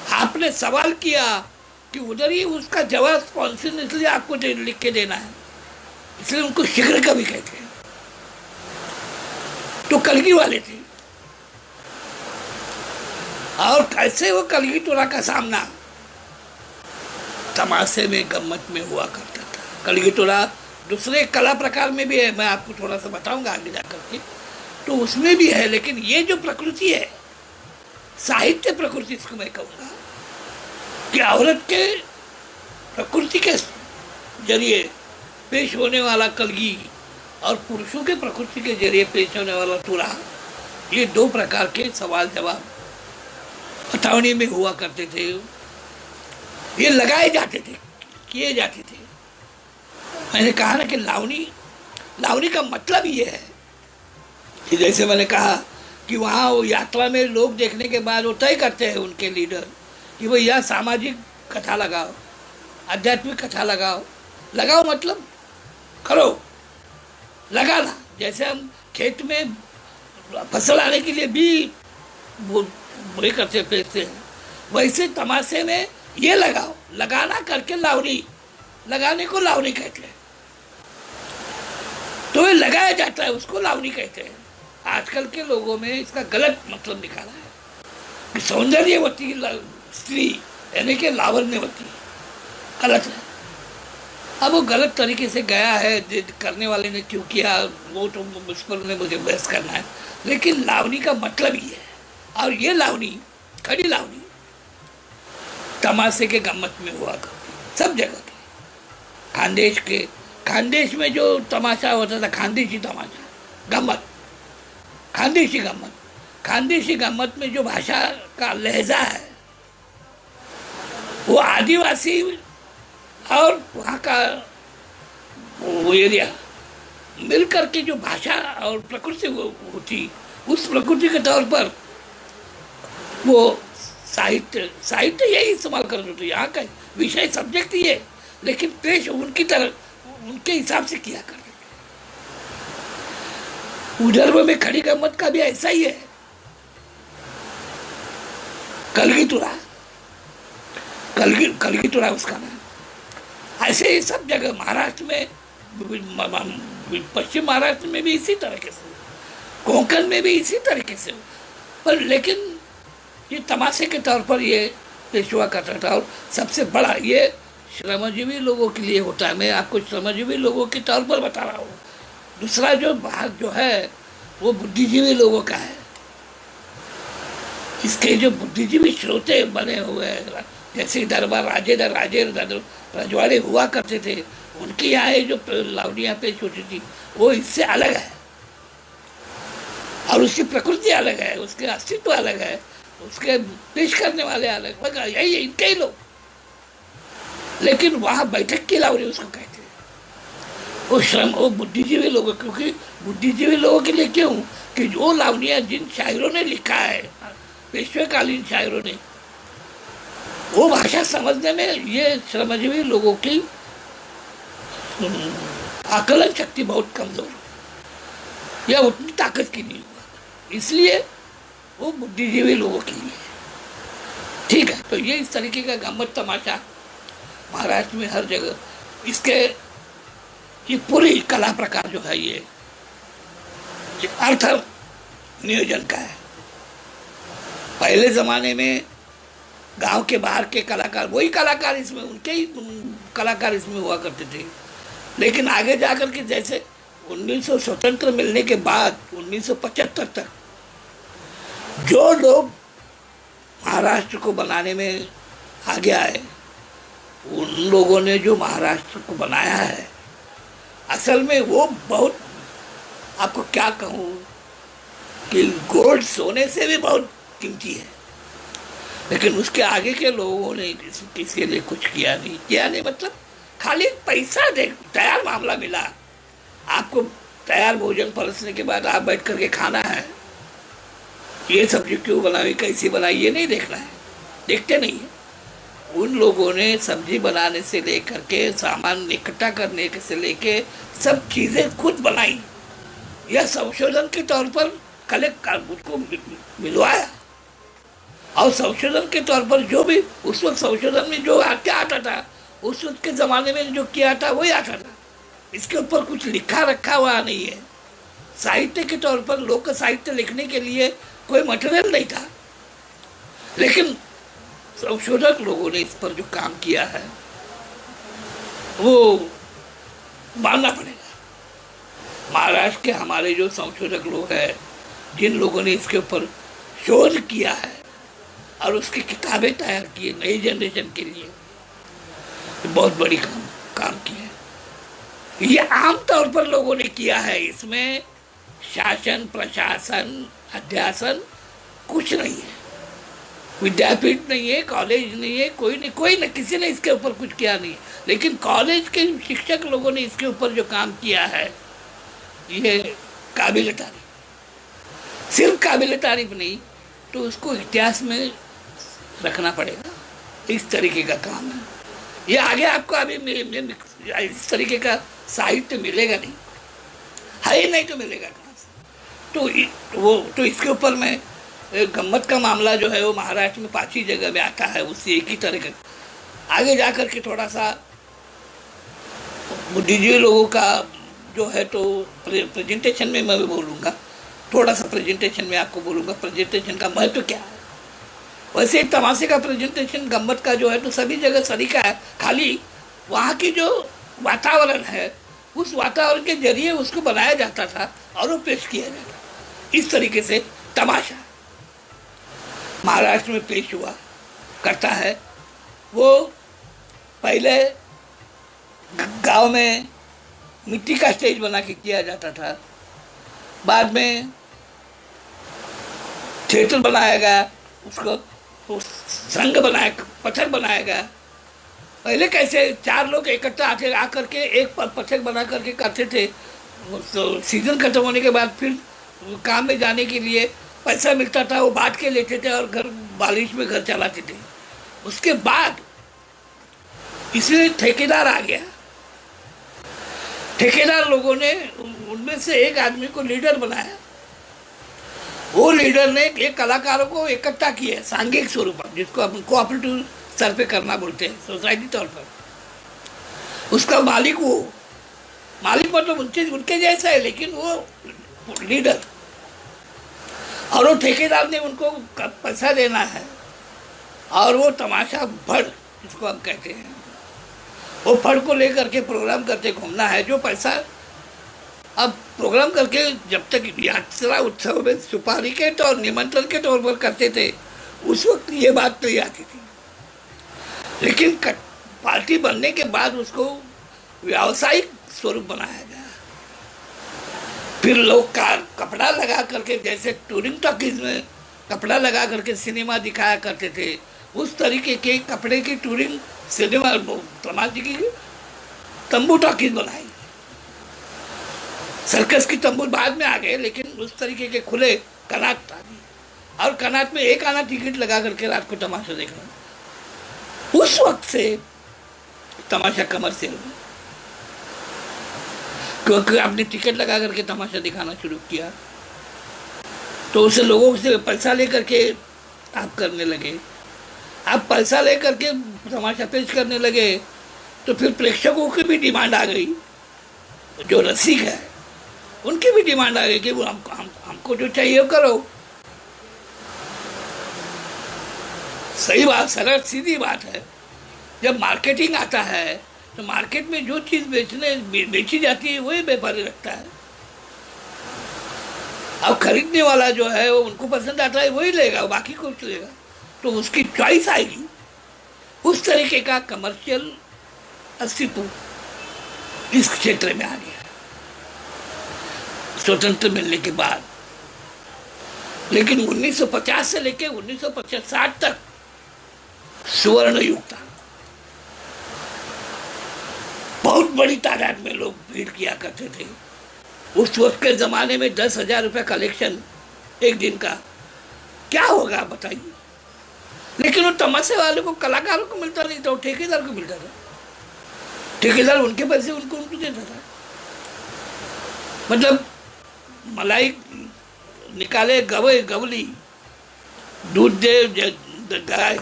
हाथ आपने सवाल किया कि उधर ही उसका जवाब स्पॉन्सिल आपको लिख के देना है, इसलिए उनको शीघ्र कवि कहते हैं। तो कलगी वाले थे, और कैसे वो कलगी टोला का सामना तमाशे में गम्मत में हुआ करता था। कलगी टोला दूसरे कला प्रकार में भी है, मैं आपको थोड़ा सा बताऊंगा आगे जाकर के, तो उसमें भी है। लेकिन ये जो प्रकृति है, साहित्य प्रकृति इसको मैं कहूँगा कि औरत के प्रकृति के जरिए पेश होने वाला कलगी और पुरुषों के प्रकृति के जरिए पेश होने वाला टोला, ये दो प्रकार के सवाल जवाब अठावनी में हुआ करते थे। ये लगाए जाते थे, किए जाते थे। मैंने कहा ना कि लावनी का मतलब ये है कि जैसे मैंने कहा कि वहाँ वो यात्रा में लोग देखने के बाद वो तय करते हैं उनके लीडर कि भाई यह सामाजिक कथा लगाओ, आध्यात्मिक कथा लगाओ मतलब करो, लगाना। जैसे हम खेत में फसल आने के लिए भी बुरे करते फेंकते हैं, वैसे तमाशे में ये लगाओ, लगाना करके लावनी, लगाने को लावनी कहते हैं। तो ये लगाया जाता है, उसको लावनी कहते हैं। आजकल के लोगों में इसका गलत मतलब निकाला है कि सौंदर्यवती स्त्री यानी कि लावण्यवती, गलत है। अब वो गलत तरीके से गया है, करने वाले ने क्यों किया वो तो उस पर मुझे बहस करना है, लेकिन लावनी का मतलब ही है। और ये लावनी, खड़ी लावनी तमाशे के गम्मत में हुआ करती सब जगह के। खानदेश में जो तमाशा होता था, खानदेशी तमाशा, गम्मत, खानदेशी गम्मत में जो भाषा का लहजा है, वो आदिवासी और वहाँ का वो एरिया मिलकर के जो भाषा और प्रकृति होती, उस प्रकृति के तौर पर वो साहित्य यही इस्तेमाल कर रहे थे। यहाँ का विषय सब्जेक्ट ये, लेकिन पेश उनकी तरह उनके हिसाब से किया कर रहे थे। उधर में खड़ी गम्मत का भी ऐसा ही है। कलगी टोला उसका नाम। ऐसे ही सब जगह महाराष्ट्र में, पश्चिम महाराष्ट्र में भी इसी तरीके से, कोंकण में भी इसी तरीके से, पर लेकिन ये तमाशे के तौर पर ये पेश हुआ करता था। और सबसे बड़ा ये श्रमजीवी लोगों के लिए होता है। मैं आपको श्रमजीवी लोगों के तौर पर बता रहा हूँ। दूसरा जो भाग जो है वो बुद्धिजीवी लोगों का है। इसके जो बुद्धिजीवी श्रोते बने हुए हैं, जैसे दरबार राजे रजवाड़े हुआ करते थे, उनके यहाँ ये जो लावनियाँ पेश होती थी वो इससे अलग है, और उसकी प्रकृति अलग है, उसके अस्तित्व अलग है, उसके पेश करने वाले अलग, यही इनके ही लोग। लेकिन वहाँ बैठक की लावनी उसको कहते हैं। वो बुद्धिजीवी लोगों, क्योंकि बुद्धिजीवी लोगों के लिए क्यों कि जो लावनियाँ जिन शायरों ने लिखा है, पेशवेकालीन शायरों ने, वो भाषा समझने में ये श्रमजीवी लोगों की आकलन शक्ति बहुत कमजोर, या उतनी ताकत की नहीं हुआ, इसलिए वो बुद्धिजीवी लोगों के लिए। ठीक है, तो ये इस तरीके का गम्मत तमाशा महाराष्ट्र में हर जगह, इसके ये पूरी कला प्रकार जो है ये अर्थ नियोजन का है। पहले जमाने में गांव के बाहर के कलाकार, वही कलाकार इसमें, उनके ही कलाकार इसमें हुआ करते थे। लेकिन आगे जाकर के जैसे 1900 स्वतंत्र मिलने के बाद 1975 तक जो लोग महाराष्ट्र को बनाने में आगे आए, उन लोगों ने जो महाराष्ट्र को बनाया है, असल में वो बहुत, आपको क्या कहूँ कि गोल्ड सोने से भी बहुत कीमती है। लेकिन उसके आगे के लोगों ने इसके लिए कुछ किया नहीं मतलब खाली पैसा दे, तैयार मामला मिला, आपको तैयार भोजन परोसने के बाद आप बैठ करके खाना है, ये सब्जी क्यों बनाई, कैसी बनाई, ये नहीं देखना है, देखते नहीं है। उन लोगों ने सब्जी बनाने से लेकर के सामान इकट्ठा करने से लेके सब चीज़ें खुद बनाई, यह संशोधन के तौर पर कलेक्ट कर उसको मिलवाया। और संशोधन के तौर पर जो भी उस वक्त संशोधन में जो क्या आता था, उस वक्त के ज़माने में जो किया था वही आता था। इसके ऊपर कुछ लिखा रखा हुआ नहीं है। साहित्य के तौर पर लोक साहित्य लिखने के लिए कोई मटेरियल नहीं था, लेकिन संशोधक लोगों ने इस पर जो काम किया है वो मानना पड़ेगा। महाराष्ट्र के हमारे जो संशोधक लोग हैं, जिन लोगों ने इसके ऊपर शोध किया है और उसकी किताबें तैयार की है नई जनरेशन के लिए, बहुत बड़ी काम की है। ये आम तौर पर लोगों ने किया है। इसमें शासन, प्रशासन, अध्यासन कुछ नहीं है। विद्यापीठ नहीं है, कॉलेज नहीं है, कोई नहीं, किसी ने इसके ऊपर कुछ किया नहीं। लेकिन कॉलेज के शिक्षक लोगों ने इसके ऊपर जो काम किया है ये काबिल तारीफ। सिर्फ काबिल तारीफ नहीं, तो उसको इतिहास में रखना पड़ेगा। इस तरीके का काम है ये। आगे आपको अभी इस तरीके का साहित्य मिलेगा नहीं, है ही नहीं तो मिलेगा कहाँ से। तो इसके ऊपर में गम्मत का मामला जो है वो महाराष्ट्र में 5 ही जगह में आता है, उससे एक ही तरह का। आगे जा कर के थोड़ा सा बुद्धिजीवी लोगों का जो है तो प्रेजेंटेशन में मैं बोलूँगा, थोड़ा सा प्रेजेंटेशन में आपको बोलूँगा प्रेजेंटेशन का महत्व क्या है। वैसे तमाशे का प्रेजेंटेशन गम्मत का जो है तो सभी जगह सलीका है, खाली वहाँ की जो वातावरण है उस वातावरण के जरिए उसको बनाया जाता था और वो पेश किया जाता। इस तरीके से तमाशा महाराष्ट्र में पेश हुआ करता है। वो पहले गांव में मिट्टी का स्टेज बना के किया जाता था, बाद में थिएटर बनाया गया, उसको संघ बनाया, पथक बनाया गया। पहले कैसे 4 लोग इकट्ठा आते आकर के एक पथक बना करके करते थे। तो सीजन खत्म होने के बाद फिर काम में जाने के लिए पैसा मिलता था, वो बांट के लेते थे और घर बारिश में घर चलाते थे। उसके बाद इसलिए ठेकेदार आ गया। ठेकेदार लोगों ने उनमें से एक आदमी को लीडर बनाया। वो लीडर ने एक कलाकारों को इकट्ठा किया सांघिक स्वरूप, जिसको अपन कोऑपरेटिव स्तर पे करना बोलते हैं, सोसाइटी तौर पर। उसका मालिक मतलब उनके जैसा है, लेकिन वो लीडर। और वो ठेकेदार ने उनको पैसा देना है और वो तमाशा भड़ जिसको हम कहते हैं, वो फड़ को लेकर के प्रोग्राम करते घूमना है। जो पैसा अब प्रोग्राम करके जब तक यात्रा उत्सव में सुपारी के तौर निमंत्रण के तौर पर करते थे, उस वक्त ये बात नहीं आती थी। लेकिन पार्टी बनने के बाद उसको व्यावसायिक स्वरूप बनाया गया। फिर लोग कपड़ा लगा करके, जैसे टूरिंग टॉकीज में कपड़ा लगा करके सिनेमा दिखाया करते थे, उस तरीके के कपड़े की टूरिंग सिनेमा तमाशे की तंबू टॉकीज बनाई। सर्कस की तंबू बाद में आ गए, लेकिन उस तरीके के खुले कनाट था, और कनाट में एक आना टिकट लगा करके रात को तमाशा देखना। उस वक्त से तमाशा कमर्शियल हुआ, क्योंकि आपने टिकट लगा करके तमाशा दिखाना शुरू किया तो उसे लोगों से पैसा लेकर के आप करने लगे। आप पैसा लेकर के तमाशा पेश करने लगे तो फिर प्रेक्षकों की भी डिमांड आ गई, जो रसिक है उनकी भी डिमांड आ गई कि वो हमको जो चाहिए वो करो। सही बात, सरल सीधी बात है। जब मार्केटिंग आता है तो मार्केट में जो चीज़ बेची जाती है वही व्यापारी रखता है। अब खरीदने वाला जो है वो उनको पसंद आता है वही लेगा, बाकी कुछ लेगा, तो उसकी चॉइस आएगी। उस तरीके का कमर्शियल अस्तित्व इस क्षेत्र में आ गया स्वतंत्र मिलने के बाद। लेकिन 1950 से लेकर 1960 तक सुवर्ण युग था। बहुत बड़ी तादाद में लोग भीड़ किया करते थे। उस वक्त के ज़माने में 10,000 रुपये कलेक्शन एक दिन का क्या होगा बताइए। लेकिन वो तमाशे वाले को, कलाकारों को मिलता नहीं था, वो ठेकेदार को मिलता था। ठेकेदार उनके पैसे उनको देता था। मतलब मलाई निकाले गवली, दूध दे गाय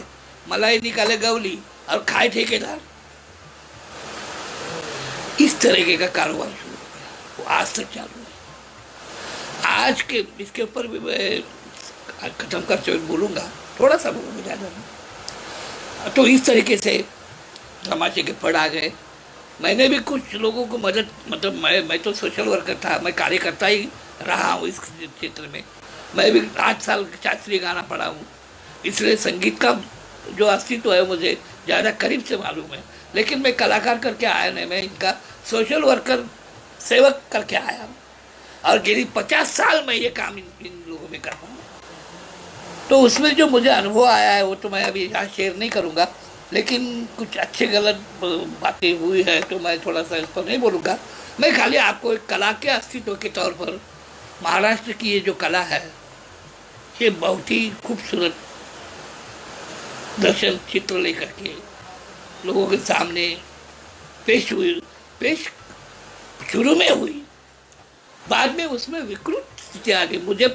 मलाई निकाले गवली और खाए ठेकेदार। इस तरीके का कारोबार शुरू हो गया, वो आज तक चालू है। आज के इसके ऊपर भी मैं खत्म करते हुए बोलूँगा, थोड़ा सा बोलूँगा, ज़्यादा नहीं। तो इस तरीके से तमाशे के फड़ आ गए। मैंने भी कुछ लोगों को मदद, मतलब मैं तो सोशल वर्कर था, मैं कार्यकर्ता ही रहा हूँ इस क्षेत्र में। मैं भी 8 साल शास्त्रीय गाना पढ़ा हूँ, इसलिए संगीत का जो अस्तित्व है मुझे ज़्यादा करीब से मालूम है। लेकिन मैं कलाकार करके आया नहीं, मैं इनका सोशल वर्कर, सेवक करके आया हूँ और करीब 50 साल में ये काम इन लोगों में कर रहा हूँ। तो उसमें जो मुझे अनुभव आया है वो तो मैं अभी यहाँ शेयर नहीं करूँगा, लेकिन कुछ अच्छे गलत बातें हुई है तो मैं थोड़ा सा इस पर नहीं बोलूँगा। मैं खाली आपको एक कला के अस्तित्व के तौर पर महाराष्ट्र की ये जो कला है, ये बहुत ही खूबसूरत दर्शन चित्र लेकर के लोगों के सामने पेश शुरू में हुई, बाद में उसमें विकृत स्थिति आ गई। मुझे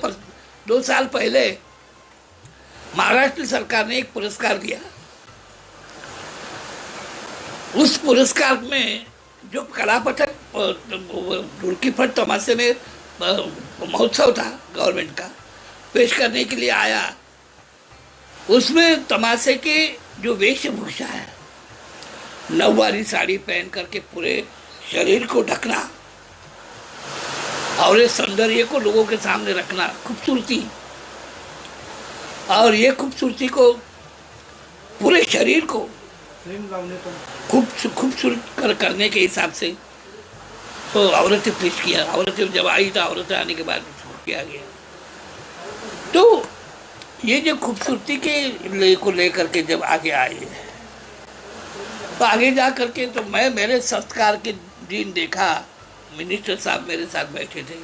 2 साल पहले महाराष्ट्र सरकार ने एक पुरस्कार दिया। उस पुरस्कार में जो कला पथक ढुड़की फट तमाशे में महोत्सव था गवर्नमेंट का, पेश करने के लिए आया। उसमें तमाशे के जो वेशभूषा है, नौवारी साड़ी पहन करके पूरे शरीर को ढकना और ये सौंदर्य को लोगों के सामने रखना, खूबसूरती, और ये खूबसूरती को पूरे शरीर को खूबसूरत करने के हिसाब से तो औरतें पेश किया। औरतें जब आई तो औरतें आने के बाद किया गया। तो ये जो खूबसूरती के को लेकर के जब आगे आए तो आगे जा करके तो मैं मेरे संस्कार के दिन देखा, मिनिस्टर साहब मेरे साथ बैठे थे,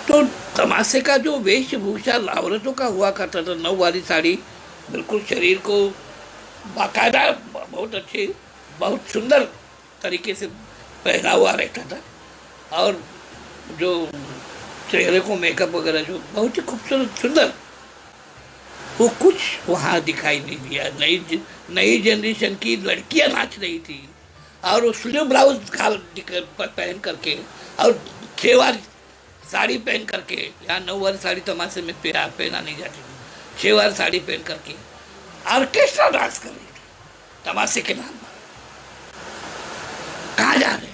तो तमाशे का जो वेशभूषा औरतों का हुआ करता था, नौवारी साड़ी, बिल्कुल शरीर को बाकायदा बहुत अच्छे, बहुत सुंदर तरीके से पहना हुआ रहता था, और जो चेहरे को मेकअप वगैरह जो बहुत ही खूबसूरत सुंदर, वो कुछ वहाँ दिखाई नहीं दिया। नई जनरेशन की लड़कियाँ नाच रही थी और वो स्लीव ब्लाउज पहन करके और 6 बार साड़ी पहन करके, यहाँ 9 बार साड़ी तमाशे में पहना नहीं जाती थी, 6 बार साड़ी पहन करके ऑर्केस्ट्रा डांस कर रही थी तमाशे के नाम पर। कहाँ जा रहे हैं?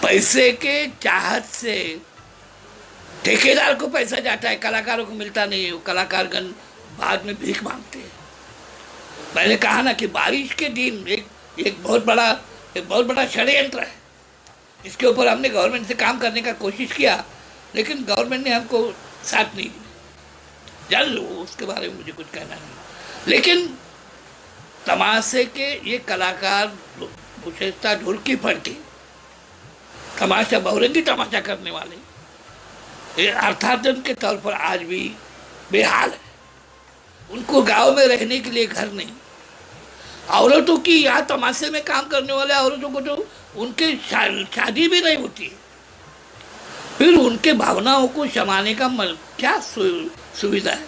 पैसे के चाहत से ठेकेदार को पैसा जाता है, कलाकारों को मिलता नहीं है। वो कलाकारगण बाद में भीख मांगते हैं। मैंने कहा ना कि बारिश के दिन एक बहुत बड़ा षड्यंत्र है। इसके ऊपर हमने गवर्नमेंट से काम करने का कोशिश किया, लेकिन गवर्नमेंट ने हमको साथ नहीं दिया। जान लो, उसके बारे में मुझे कुछ कहना नहीं। लेकिन तमाशे के ये कलाकार विशेषता ढोलकी फड़के तमाशा, बहुरंगी तमाशा करने वाले, ये अर्थार्जन के तौर पर आज भी बेहाल है। उनको गांव में रहने के लिए घर नहीं। औरतों की यहाँ तमाशे में काम करने वाले औरतों को तो उनके शादी भी नहीं होती है। फिर उनके भावनाओं को शमाने का क्या सुविधा है?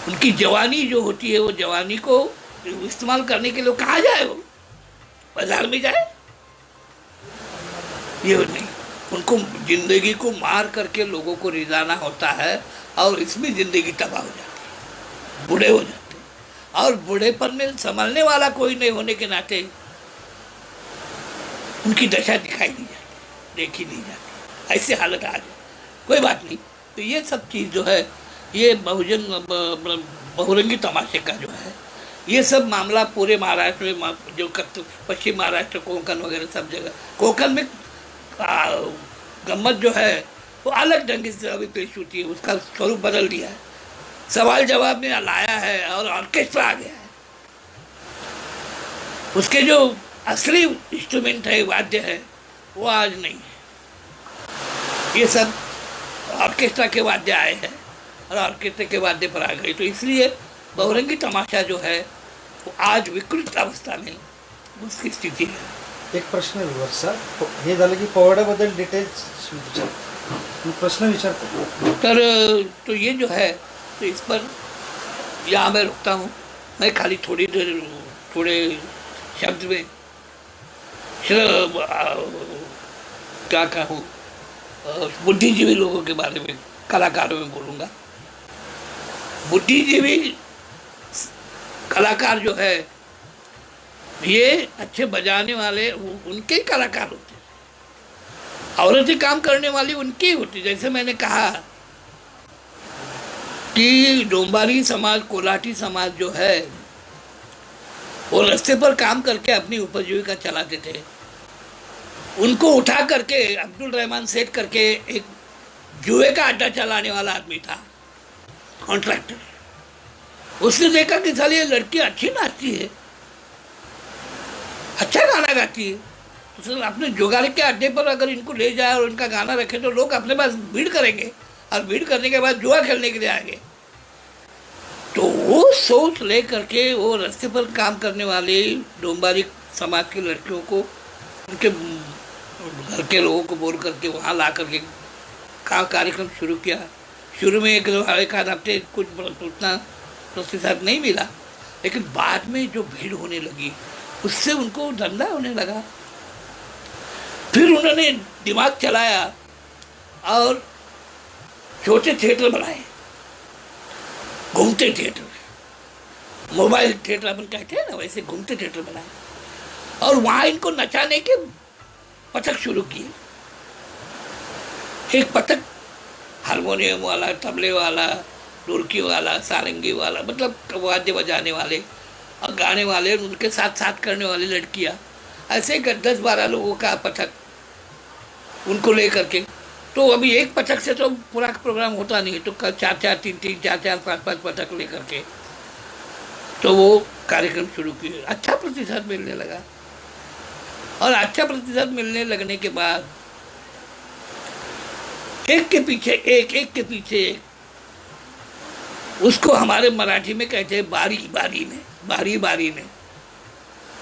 उनकी जवानी जो होती है, वो जवानी को इस्तेमाल करने के लिए कहाँ जाए? वो बाजार में जाए? ये नहीं, उनको जिंदगी को मार करके लोगों को रिझाना होता है, और इसमें जिंदगी तबाह हो जाती है, बूढ़े हो जाते हैं। और बूढ़ेपन में संभालने वाला कोई नहीं होने के नाते उनकी दशा दिखाई नहीं जाती, देखी नहीं जाती, ऐसी हालत आ जाए। कोई बात नहीं। तो ये सब चीज़ जो है, ये बहुरंगी तमाशे का जो है, ये सब मामला पूरे महाराष्ट्र में, जो पश्चिम महाराष्ट्र, कोंकण वगैरह सब जगह, कोंकण में गम्मत जो है वो अलग ढंग से अभी पेश होती है। उसका स्वरूप बदल दिया है, सवाल जवाब में लाया है और ऑर्केस्ट्रा आ गया है। उसके जो असली इंस्ट्रूमेंट है, वाद्य है, वो आज नहीं है। ये सब ऑर्केस्ट्रा के वाद्य आए हैं और ऑर्केस्ट्रा के वाद्य पर आ गए। तो इसलिए बहुरंगी तमाशा जो है वो आज विकृत अवस्था में उसकी स्थिती है। एक प्रश्न विवर्सा, हे झालं की पोवाड्याबद्दल डिटेल्स मी प्रश्न विचारतो. तर तो ये जो है तो इस पर यहाँ मैं रुकता हूँ. मैं खाली थोड़ी देर थोड़े शब्द में क्या कहूँ बुद्धिजीवी लोगों के बारे में, कलाकारों में बोलूँगा. बुद्धिजीवी कलाकार जो है ये अच्छे बजाने वाले उनके ही कलाकार होते हैं. औरतें काम करने वाली उनकी ही होती. जैसे मैंने कहा कि डोंबारी समाज, कोलाटी समाज जो है वो रास्ते पर काम करके अपनी उपजीविका चलाते थे. उनको उठा करके अब्दुल रहमान सेठ करके एक जुए का अड्डा चलाने वाला आदमी था, कॉन्ट्रैक्टर. उसने देखा कि साली ये लड़की अच्छी नाचती है, अच्छा गाना गाती है. उसने अपने जुगाड़ के अड्डे पर अगर इनको ले जाए और इनका गाना रखे तो लोग अपने पास भीड़ करेंगे और भीड़ करने के बाद जुआ खेलने के लिए आएंगे. तो वो सोच ले करके वो रास्ते पर काम करने वाले डोंबारी समाज की लड़कियों को उनके घर के लोगों को बोल करके वहाँ ला करके कार्यक्रम शुरू किया. शुरू में एक आध हफ्ते कुछ उतना प्रतिशत नहीं मिला, लेकिन बाद में जो भीड़ होने लगी उससे उनको धंधा होने लगा. फिर उन्होंने दिमाग चलाया और छोटे थिएटर बनाए, घूमते थिएटर, मोबाइल थिएटर अपन कहते हैं ना, वैसे घूमते थिएटर बनाए. और वहाँ इनको नचाने के पथक शुरू किए. एक पथक हारमोनियम वाला, तबले वाला, ढोलकी वाला, सारंगी वाला, मतलब वाद्य बजाने वाले और गाने वाले, उनके साथ साथ करने वाली लड़कियाँ, ऐसे 10-12 लोगों का पथक उनको ले करके. तो अभी एक पथक से तो पूरा प्रोग्राम होता नहीं, तो 4-4, 3-3, 4-4, 5-5 पथक ले करके तो वो कार्यक्रम शुरू किए. अच्छा प्रतिशत मिलने लगा. और अच्छा प्रतिशत मिलने लगने के बाद एक के पीछे एक, उसको हमारे मराठी में कहते हैं बारी बारी में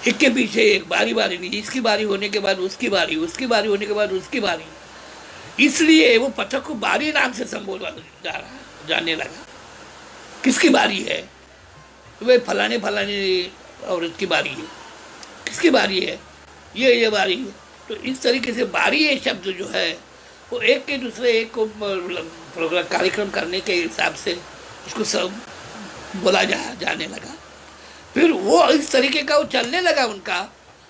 एक के पीछे एक, बारी नहीं. इसकी बारी होने के बाद उसकी बारी होने के बाद उसकी बारी. इसलिए वो पथक को बारी नाम से संबोधा जाने लगा. किसकी बारी है? वे फलाने औरत की बारी है. किसकी बारी है? ये बारी है. तो इस तरीके से बारी ये शब्द जो है वो एक के दूसरे एक को प्रोग्राम कार्यक्रम करने के हिसाब से उसको सब बोला जाने लगा. फिर वो इस तरीके का वो चलने लगा उनका.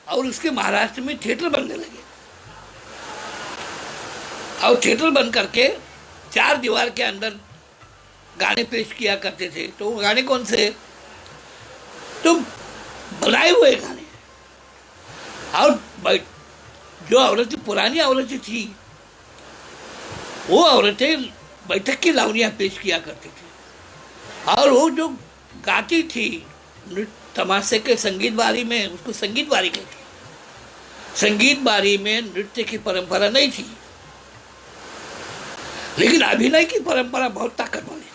और उसके महाराष्ट्र में थिएटर बनने लगे. और थिएटर बन करके 4 दीवार के अंदर गाने पेश किया करते थे. तो वो गाने कौन से? तो बनाए हुए गाने. और जो औरतें, पुरानी औरतें थी, वो औरतें बैठक की लावनियाँ पेश किया करती थी. और वो जो गाती थी तमाशे के संगीत बारी में, उसको संगीत बारी कहते. संगीत बारी में नृत्य की परंपरा नहीं थी, लेकिन अभिनय की परंपरा बहुत ताकत वाली थी.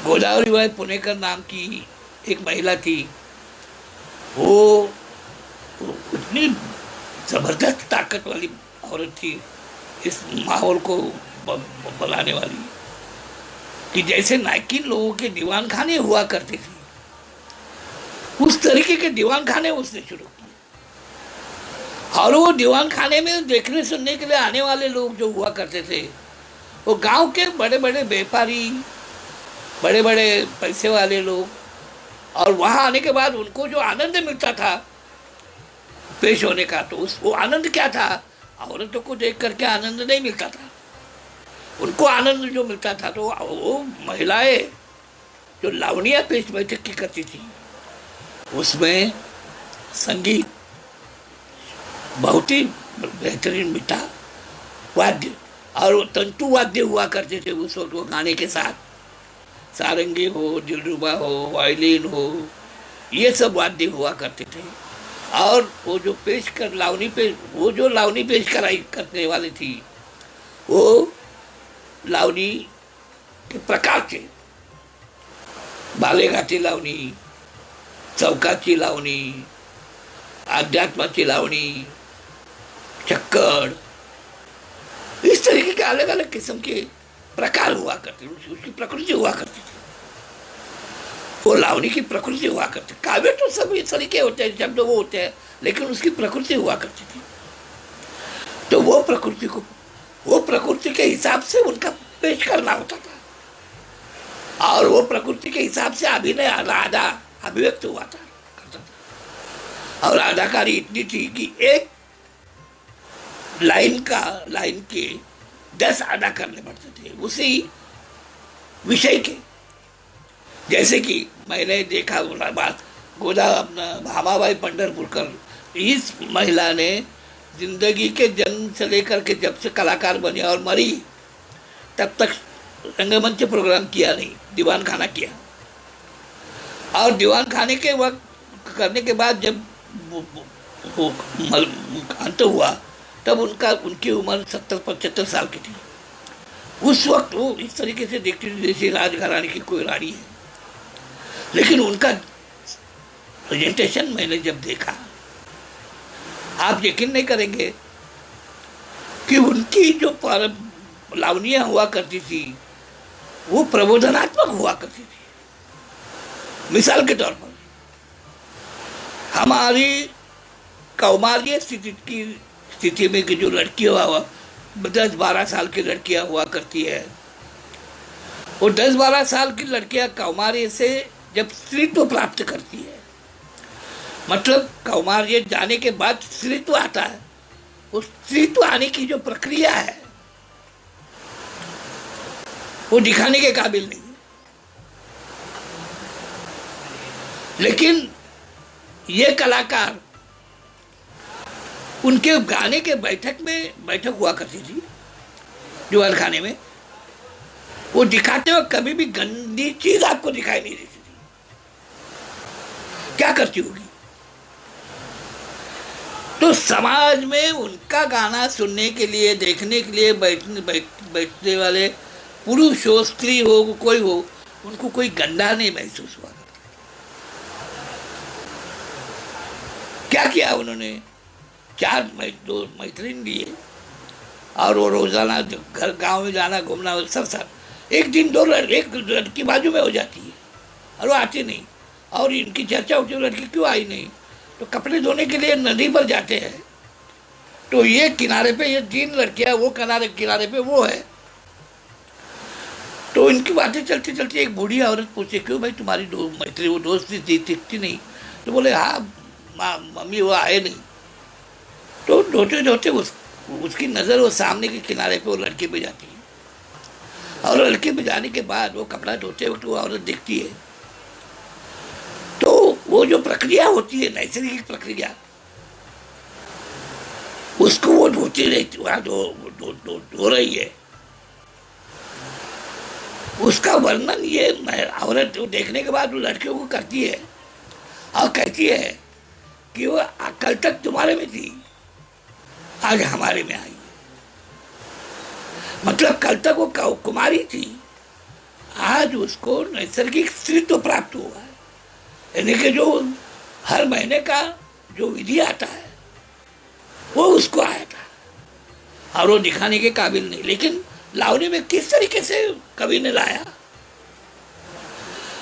गोदावरीबाई पुणेकर नाम की एक महिला थी. वो इतनी जबरदस्त ताकत वाली औरत थी, इस माहौल को बनाने वाली, कि जैसे नायकिन लोगों के दीवान खाने हुआ करते थे, उस तरीके के दीवान खाने उसने शुरू किए. और वो दीवान खाने में देखने सुनने के लिए आने वाले लोग जो हुआ करते थे, वो गांव के बड़े बड़े व्यापारी, बड़े बड़े पैसे वाले लोग. और वहाँ आने के बाद उनको जो आनंद मिलता था पेश होने का, तो वो आनंद क्या था? औरतों को देख करके आनंद नहीं मिलता था. उनको आनंद जो मिलता था तो वो महिलाएं जो लावनियाँ पेश बैठक की करती थी, उसमें संगीत, बहुत ही बेहतरीन मीठा वाद्य और तंतु वाद्य हुआ करते थे उस वक्त. वो गाने के साथ सारंगी हो, दिलरुबा हो, वायलिन हो, ये सब वाद्य हुआ करते थे. और वो जो लावनी पेश कराई करने वाली थी, वो लावनी के प्रकार थे. बालेघाटी लावणी, चौकाची लावणी, अध्यात्माची लावणी, चक्कर, इस तरीके के अलग अलग किस्म के प्रकार हुआ करते थे, उसकी प्रकृति हुआ करती थी, वो लावनी की प्रकृति हुआ करती। काव्य तो सब इस तरीके होते हैं, शब्द वो होते हैं, लेकिन उसकी प्रकृति हुआ करती थी। तो वो प्रकृति के हिसाब से उनका पेश करना होता था, और वो प्रकृति के हिसाब से अभिनय राधा अभिव्यक्त हुआ था, करता था। और अदाकारी इतनी थी कि एक लाइन के 10 अदा करने पड़ते थे उसी विषय के। जैसे कि मैंने देखा बात गोदा अपना भामाबाई पंढरपुरकर, इस महिला ने जिंदगी के जन्म से लेकर के जब से कलाकार बनी और मरी तब तक रंगमंच प्रोग्राम किया नहीं, दीवान खाना किया। और दीवान खाने के वक्त करने के बाद जब वो अंत हुआ तब उनकी उम्र 70-75 साल की थी। उस वक्त वो इस तरीके से देखती थी जैसे राजघराने की कोई रानी है। लेकिन उनका प्रेजेंटेशन मैंने जब देखा, आप यकीन नहीं करेंगे कि उनकी जो लावनियाँ हुआ करती थी वो प्रबोधनात्मक हुआ करती थी। मिसाल के तौर पर हमारी कौमार्य स्थिति में कि जो लड़कियाँ 10-12 साल की लड़कियाँ हुआ करती है, वो 10-12 साल की लड़कियाँ कौमार्य से जब स्त्रीत्व प्राप्त करती है, मतलब कौमार्य जाने के बाद स्त्रीत्व आता है, उस स्त्रीत्व आने की जो प्रक्रिया है वो दिखाने के काबिल नहीं है। लेकिन ये कलाकार उनके गाने के बैठक हुआ करती थी दीवान खाने में, वो दिखाते हुए कभी भी गंदी चीज आपको दिखाई नहीं देती थी। क्या करती होगी? तो समाज में उनका गाना सुनने के लिए, देखने के लिए बैठने वाले पुरुष हो, स्त्री हो, कोई हो, उनको कोई गंदा नहीं महसूस हुआ। क्या किया उन्होंने? 4 मैत्रीन लिए और वो रोजाना घर गांव में जाना, घूमना, साथ एक दिन एक लड़की बाजू में हो जाती है और वो आती नहीं, और इनकी चर्चा होती है लड़की क्यों आई नहीं। तो कपड़े धोने के लिए नदी पर जाते हैं, तो ये किनारे पे ये 3 लड़कियां, वो किनारे पे वो है। तो इनकी बातें चलती चलती एक बूढ़ी औरत पूछे, क्यों भाई तुम्हारी मैत्री वो दोस्त थी, दिखती नहीं? तो बोले हाँ मम्मी वो आए नहीं। तो धोते धोते उसकी नज़र वो सामने के किनारे पे वो लड़के पे जाती है, और लड़के पे जाने के बाद वो कपड़ा धोते वक्त वो औरत दिखती है। तो वो जो प्रक्रिया होती है, नैसर्गिक प्रक्रिया, उसको वो धोती रहती, वहाँ धो रही है। उसका वर्णन ये औरत देखने के बाद वो लड़के को करती है और कहती है कि वो कल तक तुम्हारे में थी, आज हमारे में आई। मतलब कल तक वो कुमारी थी, आज उसको नैसर्गिक स्त्रीत्व प्राप्त हुआ है। यानी कि जो हर महीने का जो विधि आता है वो उसको आया था, और वो दिखाने के काबिल नहीं। लेकिन लावनी में किस तरीके से कवि ने लाया,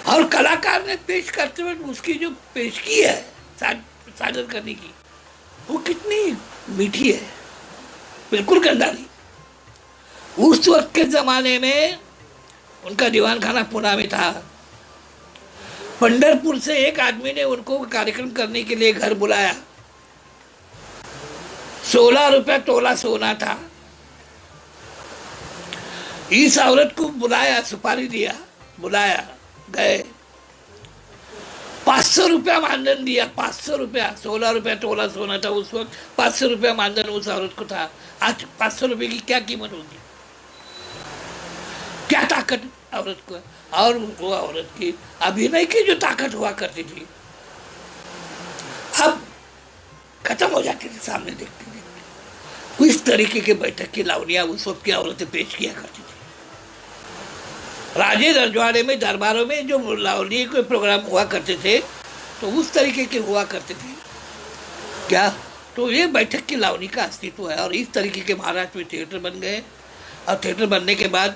और कलाकार ने पेश करते हुए उसकी जो पेशगी है सादर करने की, वो कितनी मीठी है, बिल्कुल गंदा नहीं। उस वक्त के जमाने में उनका दीवान खाना पुणे में था। पंढरपुर से एक आदमी ने उनको कार्यक्रम करने के लिए घर बुलाया। 16 रुपया तोला सोना था। इस औरत को बुलाया, सुपारी दिया, बुलाया, गए, 500 रुपया मानधन दिया। 500 रुपया, 16 रुपया तोला सोना था उस वक्त, 500 रुपया मानधन उस औरत को था। आज 500 रुपये की क्या कीमत होगी? क्या ताकत औरत को, और वो औरत की अभिनय की जो ताकत हुआ करती थी अब खत्म हो जाती थी सामने देखते देखते। इस तरीके के बैठक की लावनियां उस वक्त की औरतें पेश किया करती थी। राजे रजवाड़े में, दरबारों में जो लावनी के प्रोग्राम हुआ करते थे तो उस तरीके के हुआ करते थे। क्या? तो ये बैठक की लावनी का अस्तित्व है। और इस तरीके के महाराष्ट्र में थिएटर बन गए, और थिएटर बनने के बाद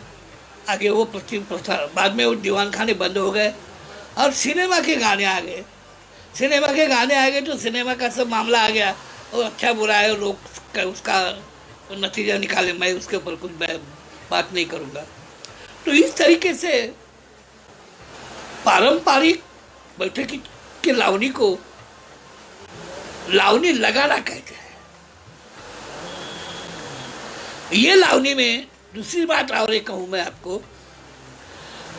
आगे वो बाद में वो दीवान खाने बंद हो गए और सिनेमा के गाने आ गए। सिनेमा के गाने आ गए तो सिनेमा का सब मामला आ गया। वो अच्छा बुरा है, लोग उसका नतीजा निकाले, मैं उसके ऊपर कुछ बात नहीं करूँगा। तो इस तरीके से पारंपरिक बैठकी के लावनी को लावनी लगाना कहते हैं। ये लावनी में दूसरी बात और एक कहूँ मैं आपको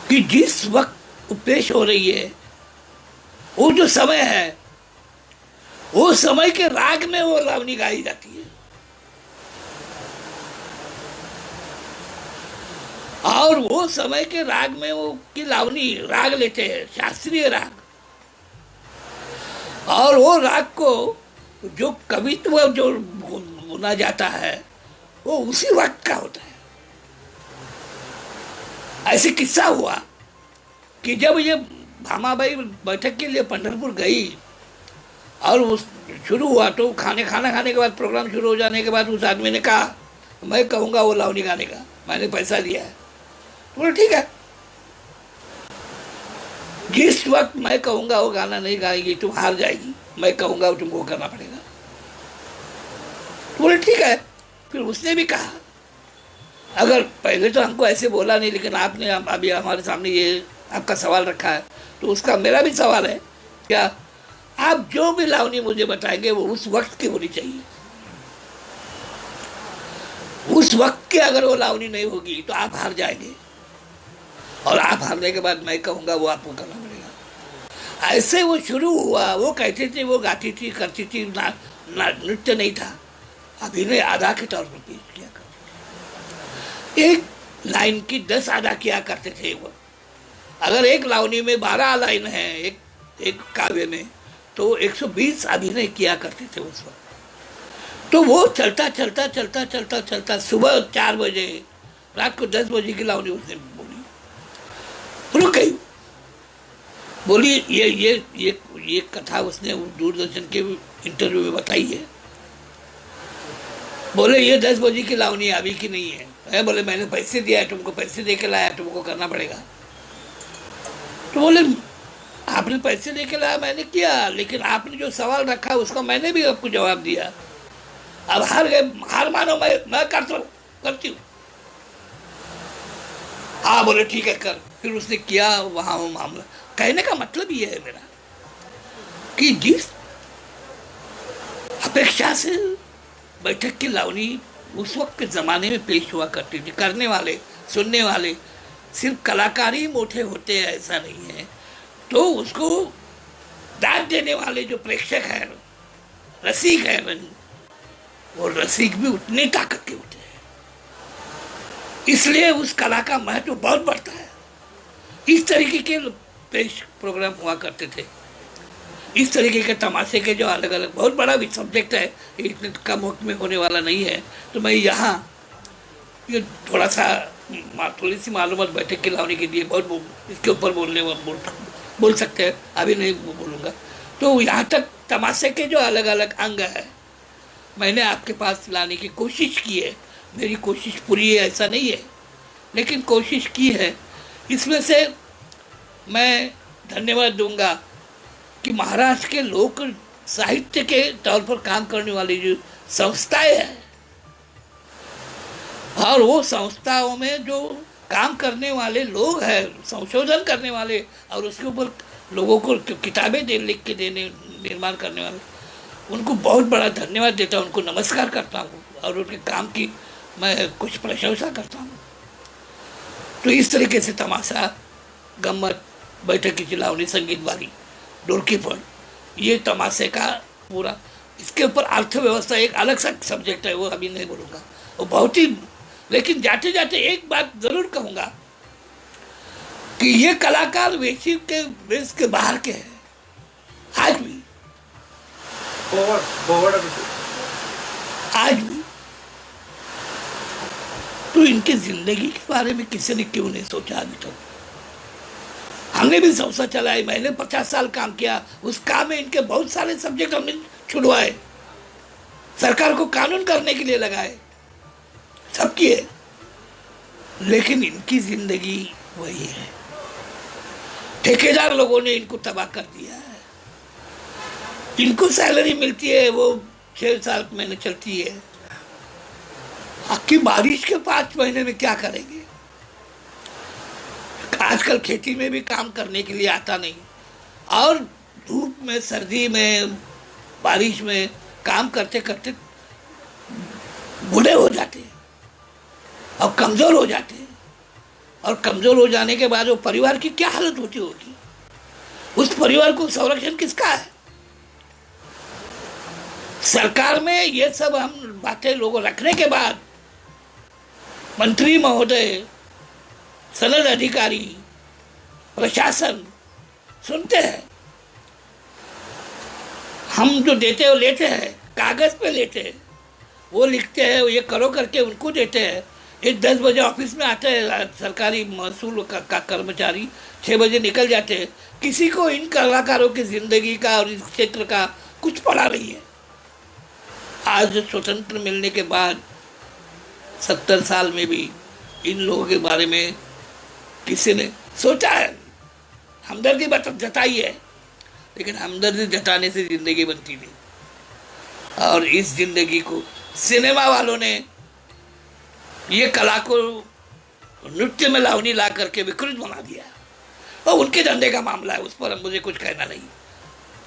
कि जिस वक्त पेश हो रही है वो जो समय है, वो समय के राग में वो लावनी गाई जाती है। और वो समय के राग में वो की लावनी राग लेते हैं, शास्त्रीय राग। और वो राग को जो कवित्व जो बुना जाता है वो उसी वक्त का होता है। ऐसे किस्सा हुआ कि जब ये भामाबाई बैठक के लिए पंढरपुर गई और वो शुरू हुआ तो खाना खाने के बाद, प्रोग्राम शुरू हो जाने के बाद उस आदमी ने कहा मैं कहूँगा वो लावनी गाने का, मैंने पैसा दिया है। तो बोले ठीक है, जिस वक्त मैं कहूँगा वो गाना नहीं गाएगी तुम हार जाएगी, मैं कहूँगा वो तुमको करना पड़ेगा। तो बोले ठीक है। फिर उसने भी कहा अगर पहले तो हमको ऐसे बोला नहीं, लेकिन आपने अभी हमारे सामने ये आपका सवाल रखा है, तो उसका मेरा भी सवाल है, क्या आप जो भी लावनी मुझे बताएंगे वो उस वक्त की होनी चाहिए। उस वक्त की अगर वो लावनी नहीं होगी तो आप हार जाएंगे, और आप हारने के बाद मैं कहूँगा वो आपको करना पड़ेगा। ऐसे वो शुरू हुआ। वो कहती थी, वो गाती थी, करती थी, नृत्य नहीं था, अभिनय आधा के तौर पर पेश किया करते। एक लाइन की 10 आधा किया करते थे वो। अगर एक लावनी में 12 लाइन है एक काव्य में, तो 120 अभिनय किया करते थे उस वक्त। तो वो चलता सुबह 4 बजे, रात को 10 बजे की लावनी उसने बोली, रुक गई। बोली ये कथा उसने दूरदर्शन के इंटरव्यू में बताई है। बोले ये 10 बजे की लावनी अभी की नहीं है। बोले मैंने पैसे दिया है, तुमको पैसे दे के लाया, तुमको करना पड़ेगा। तो बोले आपने पैसे दे के लाया, मैंने किया, लेकिन आपने जो सवाल रखा उसका मैंने भी आपको जवाब दिया। अब हार गए, हार मानो, मैं करती हूँ। हाँ बोले ठीक है कर। फिर उसने किया वहाँ वो मामला। कहने का मतलब ये है मेरा कि जिस अपेक्षा से बैठक की लावनी उस वक्त के ज़माने में पेश हुआ करती थी, करने वाले, सुनने वाले सिर्फ कलाकार ही मोटे होते हैं ऐसा नहीं है, तो उसको दाद देने वाले जो प्रेक्षक हैं, रसिक हैं, वो रसिक भी उतनी ताकत के होते हैं। इसलिए उस कला का महत्व बहुत बढ़ता है। इस तरीके के पेश प्रोग्राम हुआ करते थे, इस तरीके के तमाशे के जो अलग अलग, बहुत बड़ा भी सब्जेक्ट है, इतने कम वक्त में होने वाला नहीं है। तो मैं यहाँ ये थोड़ी सी मालूमात बैठक के लावनी के लिए बहुत इसके ऊपर बोल सकते हैं, अभी नहीं बोलूँगा। तो यहाँ तक तमाशे के जो अलग अलग अंग है मैंने आपके पास लाने की कोशिश की है। मेरी कोशिश पूरी है ऐसा नहीं है, लेकिन कोशिश की है। इसमें से मैं धन्यवाद दूंगा कि महाराष्ट्र के लोक साहित्य के तौर पर काम करने वाली जो संस्थाएं हैं, और वो संस्थाओं में जो काम करने वाले लोग हैं, संशोधन करने वाले और उसके ऊपर लोगों को किताबें लिख के देने, निर्माण करने वाले, उनको बहुत बड़ा धन्यवाद देता हूँ, उनको नमस्कार करता हूँ और उनके काम की मैं कुछ प्रशंसा करता हूँ। तो इस तरीके से तमाशा, गम्मत, बैठक की चिलावनी, संगीत वाली, ढोलकी पर, ये तमाशे का पूरा, इसके ऊपर अर्थव्यवस्था एक अलग सा सब्जेक्ट है, वो अभी नहीं बोलूँगा, वो बहुत ही। लेकिन जाते जाते एक बात ज़रूर कहूँगा कि ये कलाकार वेशी के वेश के बाहर के हैं आज भी, आज भी। तो इनकी जिंदगी के बारे में किसी ने क्यों नहीं सोचा अभी तक? हमने भी संस्था चलाई, मैंने 50 साल काम किया, उस काम में इनके बहुत सारे सब्जेक्ट हमने छुड़वाए, सरकार को कानून करने के लिए लगाए, सब किए, लेकिन इनकी जिंदगी वही है। ठेकेदार लोगों ने इनको तबाह कर दिया है। इनको सैलरी मिलती है, वो 6-7 महीने चलती है। आपकी बारिश के 5 महीने में क्या करेंगे? आजकल खेती में भी काम करने के लिए आता नहीं, और धूप में, सर्दी में, बारिश में काम करते करते बूढ़े हो जाते हैं और कमजोर हो जाते हैं। और कमजोर हो जाने के बाद वो परिवार की क्या हालत होती होगी? उस परिवार को संरक्षण किसका है? सरकार में ये सब हम बातें लोगों रखने के बाद मंत्री महोदय, सनद अधिकारी, प्रशासन सुनते हैं। हम जो देते हैं वो लेते हैं, कागज पे लेते हैं, वो लिखते हैं, ये करो करके उनको देते हैं। ये 10 बजे ऑफिस में आते हैं सरकारी महसूल का कर्मचारी, 6 बजे निकल जाते हैं। किसी को इन कलाकारों की जिंदगी का और इस क्षेत्र का कुछ पड़ा नहीं है। आज स्वतंत्र मिलने के बाद 70 साल में भी इन लोगों के बारे में किसी ने सोचा है? हमदर्दी जताई है, लेकिन हमदर्दी जताने से जिंदगी बनती नहीं। और इस जिंदगी को सिनेमा वालों ने ये कला को नृत्य में लावनी ला करके विकृत बना दिया, और उनके धंधे का मामला है, उस पर मुझे कुछ कहना नहीं।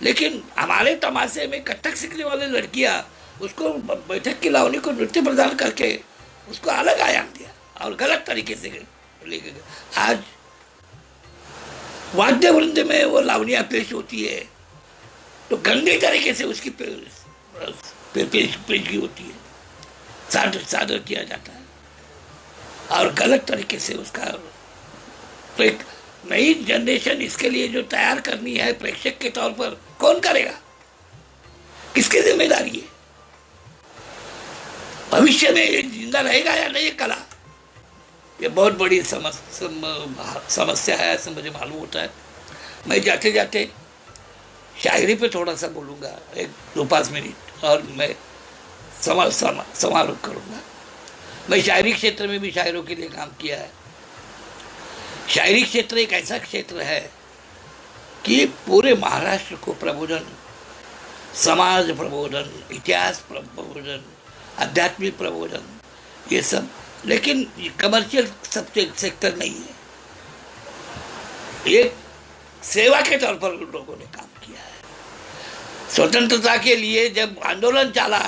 लेकिन हमारे तमाशे में कथक सीखने वाली लड़कियां उसको बैठक की लावनी को नृत्य प्रदान करके उसको अलग आयाम दिया और गलत तरीके से लेके गए। आज वाद्य वृंद में वो लावनियां पेश होती है तो गंदे तरीके से उसकी पेशगी होती है, सादर किया जाता है, और गलत तरीके से उसका नई जनरेशन इसके लिए जो तैयार करनी है प्रेक्षक के तौर पर, कौन करेगा? किसकी जिम्मेदारी है? भविष्य में ये जिंदा रहेगा या नहीं ये कला? ये बहुत बड़ी समस्या है, ऐसा मुझे मालूम होता है। मैं जाते जाते शायरी पे थोड़ा सा बोलूँगा, 1-2-5 मिनट, और मैं समारोह करूँगा। मैं शायरी क्षेत्र में भी शायरों के लिए काम किया है। शायरी क्षेत्र एक ऐसा क्षेत्र है कि पूरे महाराष्ट्र को प्रबोधन, समाज प्रबोधन, इतिहास प्रबोधन, आध्यात्मिक प्रबोधन, ये सब, लेकिन कमर्शियल सेक्टर नहीं है। एक सेवा के तौर पर लोगों ने काम किया है। स्वतंत्रता के लिए जब आंदोलन चला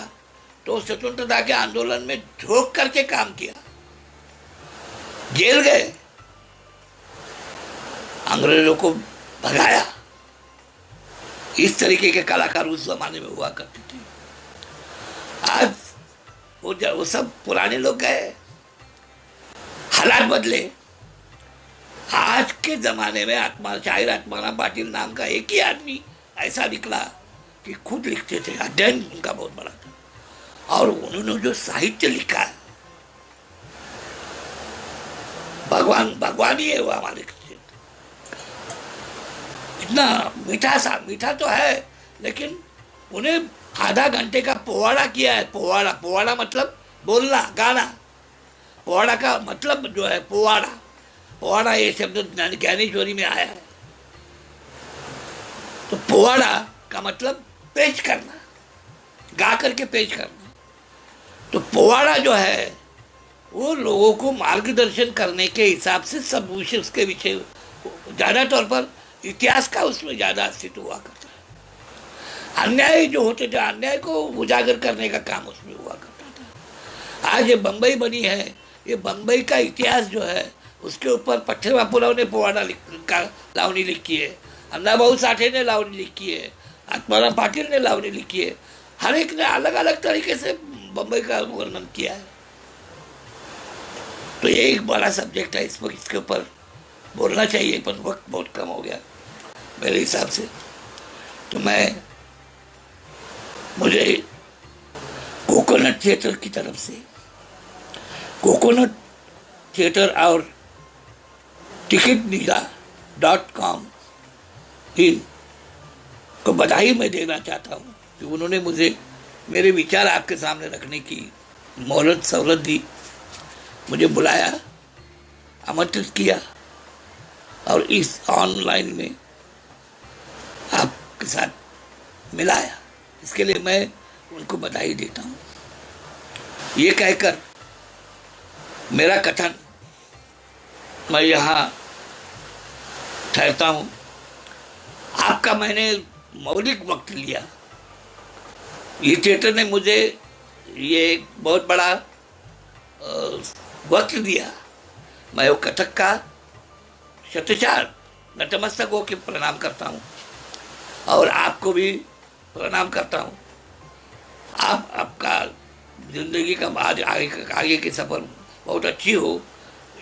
तो स्वतंत्रता के आंदोलन में झोंक करके काम किया, जेल गए, अंग्रेजों को भगाया। इस तरीके के कलाकार उस जमाने में हुआ करते थे। आज वो सब पुराने लोग गए, हालात बदले। आज के जमाने में शायर आत्माराम पाटिल नाम का एक ही आदमी ऐसा निकला कि खुद लिखते थे, अध्ययन उनका बहुत बड़ा था, और उन्होंने जो साहित्य लिखा है, भगवान ही है वो हमारे क्षेत्र। इतना मीठा तो है, लेकिन उन्हें आधा घंटे का पोवाड़ा किया है। पोवाड़ा मतलब बोलना, गाना। पोवाड़ा का मतलब जो है पोवाड़ा ये शब्द ज्ञानेश्वरी में आया है। तो पोवाड़ा का मतलब पेश करना, गा करके पेश करना। तो पोवाड़ा जो है वो लोगों को मार्गदर्शन करने के हिसाब से सब विषय, उसके विषय, ज़्यादा तौर पर इतिहास का उसमें ज़्यादा अस्तित्व हुआ करता है। अन्याय जो होते थे, अन्याय को उजागर करने का काम उसमें हुआ करता था। आज ये बम्बई बनी है, ये बम्बई का इतिहास जो है उसके ऊपर पट्टे बापूराव ने पोवाड़ा लावनी लिखी है, अन्नाभाऊ साठे ने लावनी लिखी है, आत्माराम पाटिल ने लावनी लिखी है। हर एक ने अलग अलग तरीके से बम्बई का वर्णन किया है। तो ये एक बड़ा सब्जेक्ट है, इसके ऊपर बोलना चाहिए, पर वक्त बहुत कम हो गया मेरे हिसाब से। तो मुझे कोकोनट थिएटर की तरफ से, कोकोनट थिएटर और ticketmedia.com को बधाई मैं देना चाहता हूँ कि उन्होंने मुझे मेरे विचार आपके सामने रखने की मोहलत सहूलत दी, मुझे बुलाया आमंत्रित किया और इस ऑनलाइन में आपके साथ मिलाया। इसके लिए मैं उनको बधाई देता हूँ। ये कहकर मेरा कथन मैं यहाँ ठहरता हूँ। आपका मैंने मौलिक वक्त लिया। ये थिएटर ने मुझे ये एक बहुत बड़ा वक्त दिया। मैं वो कथक का शतचार नतमस्तक होकर प्रणाम करता हूँ और आपको भी प्रणाम करता हूँ। आपका जिंदगी का आगे की सफर बहुत अच्छी हो,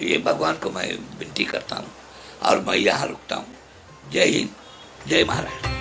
ये भगवान को मैं विनती करता हूँ और मैं यहाँ रुकता हूँ। जय हिंद, जय महाराष्ट्र।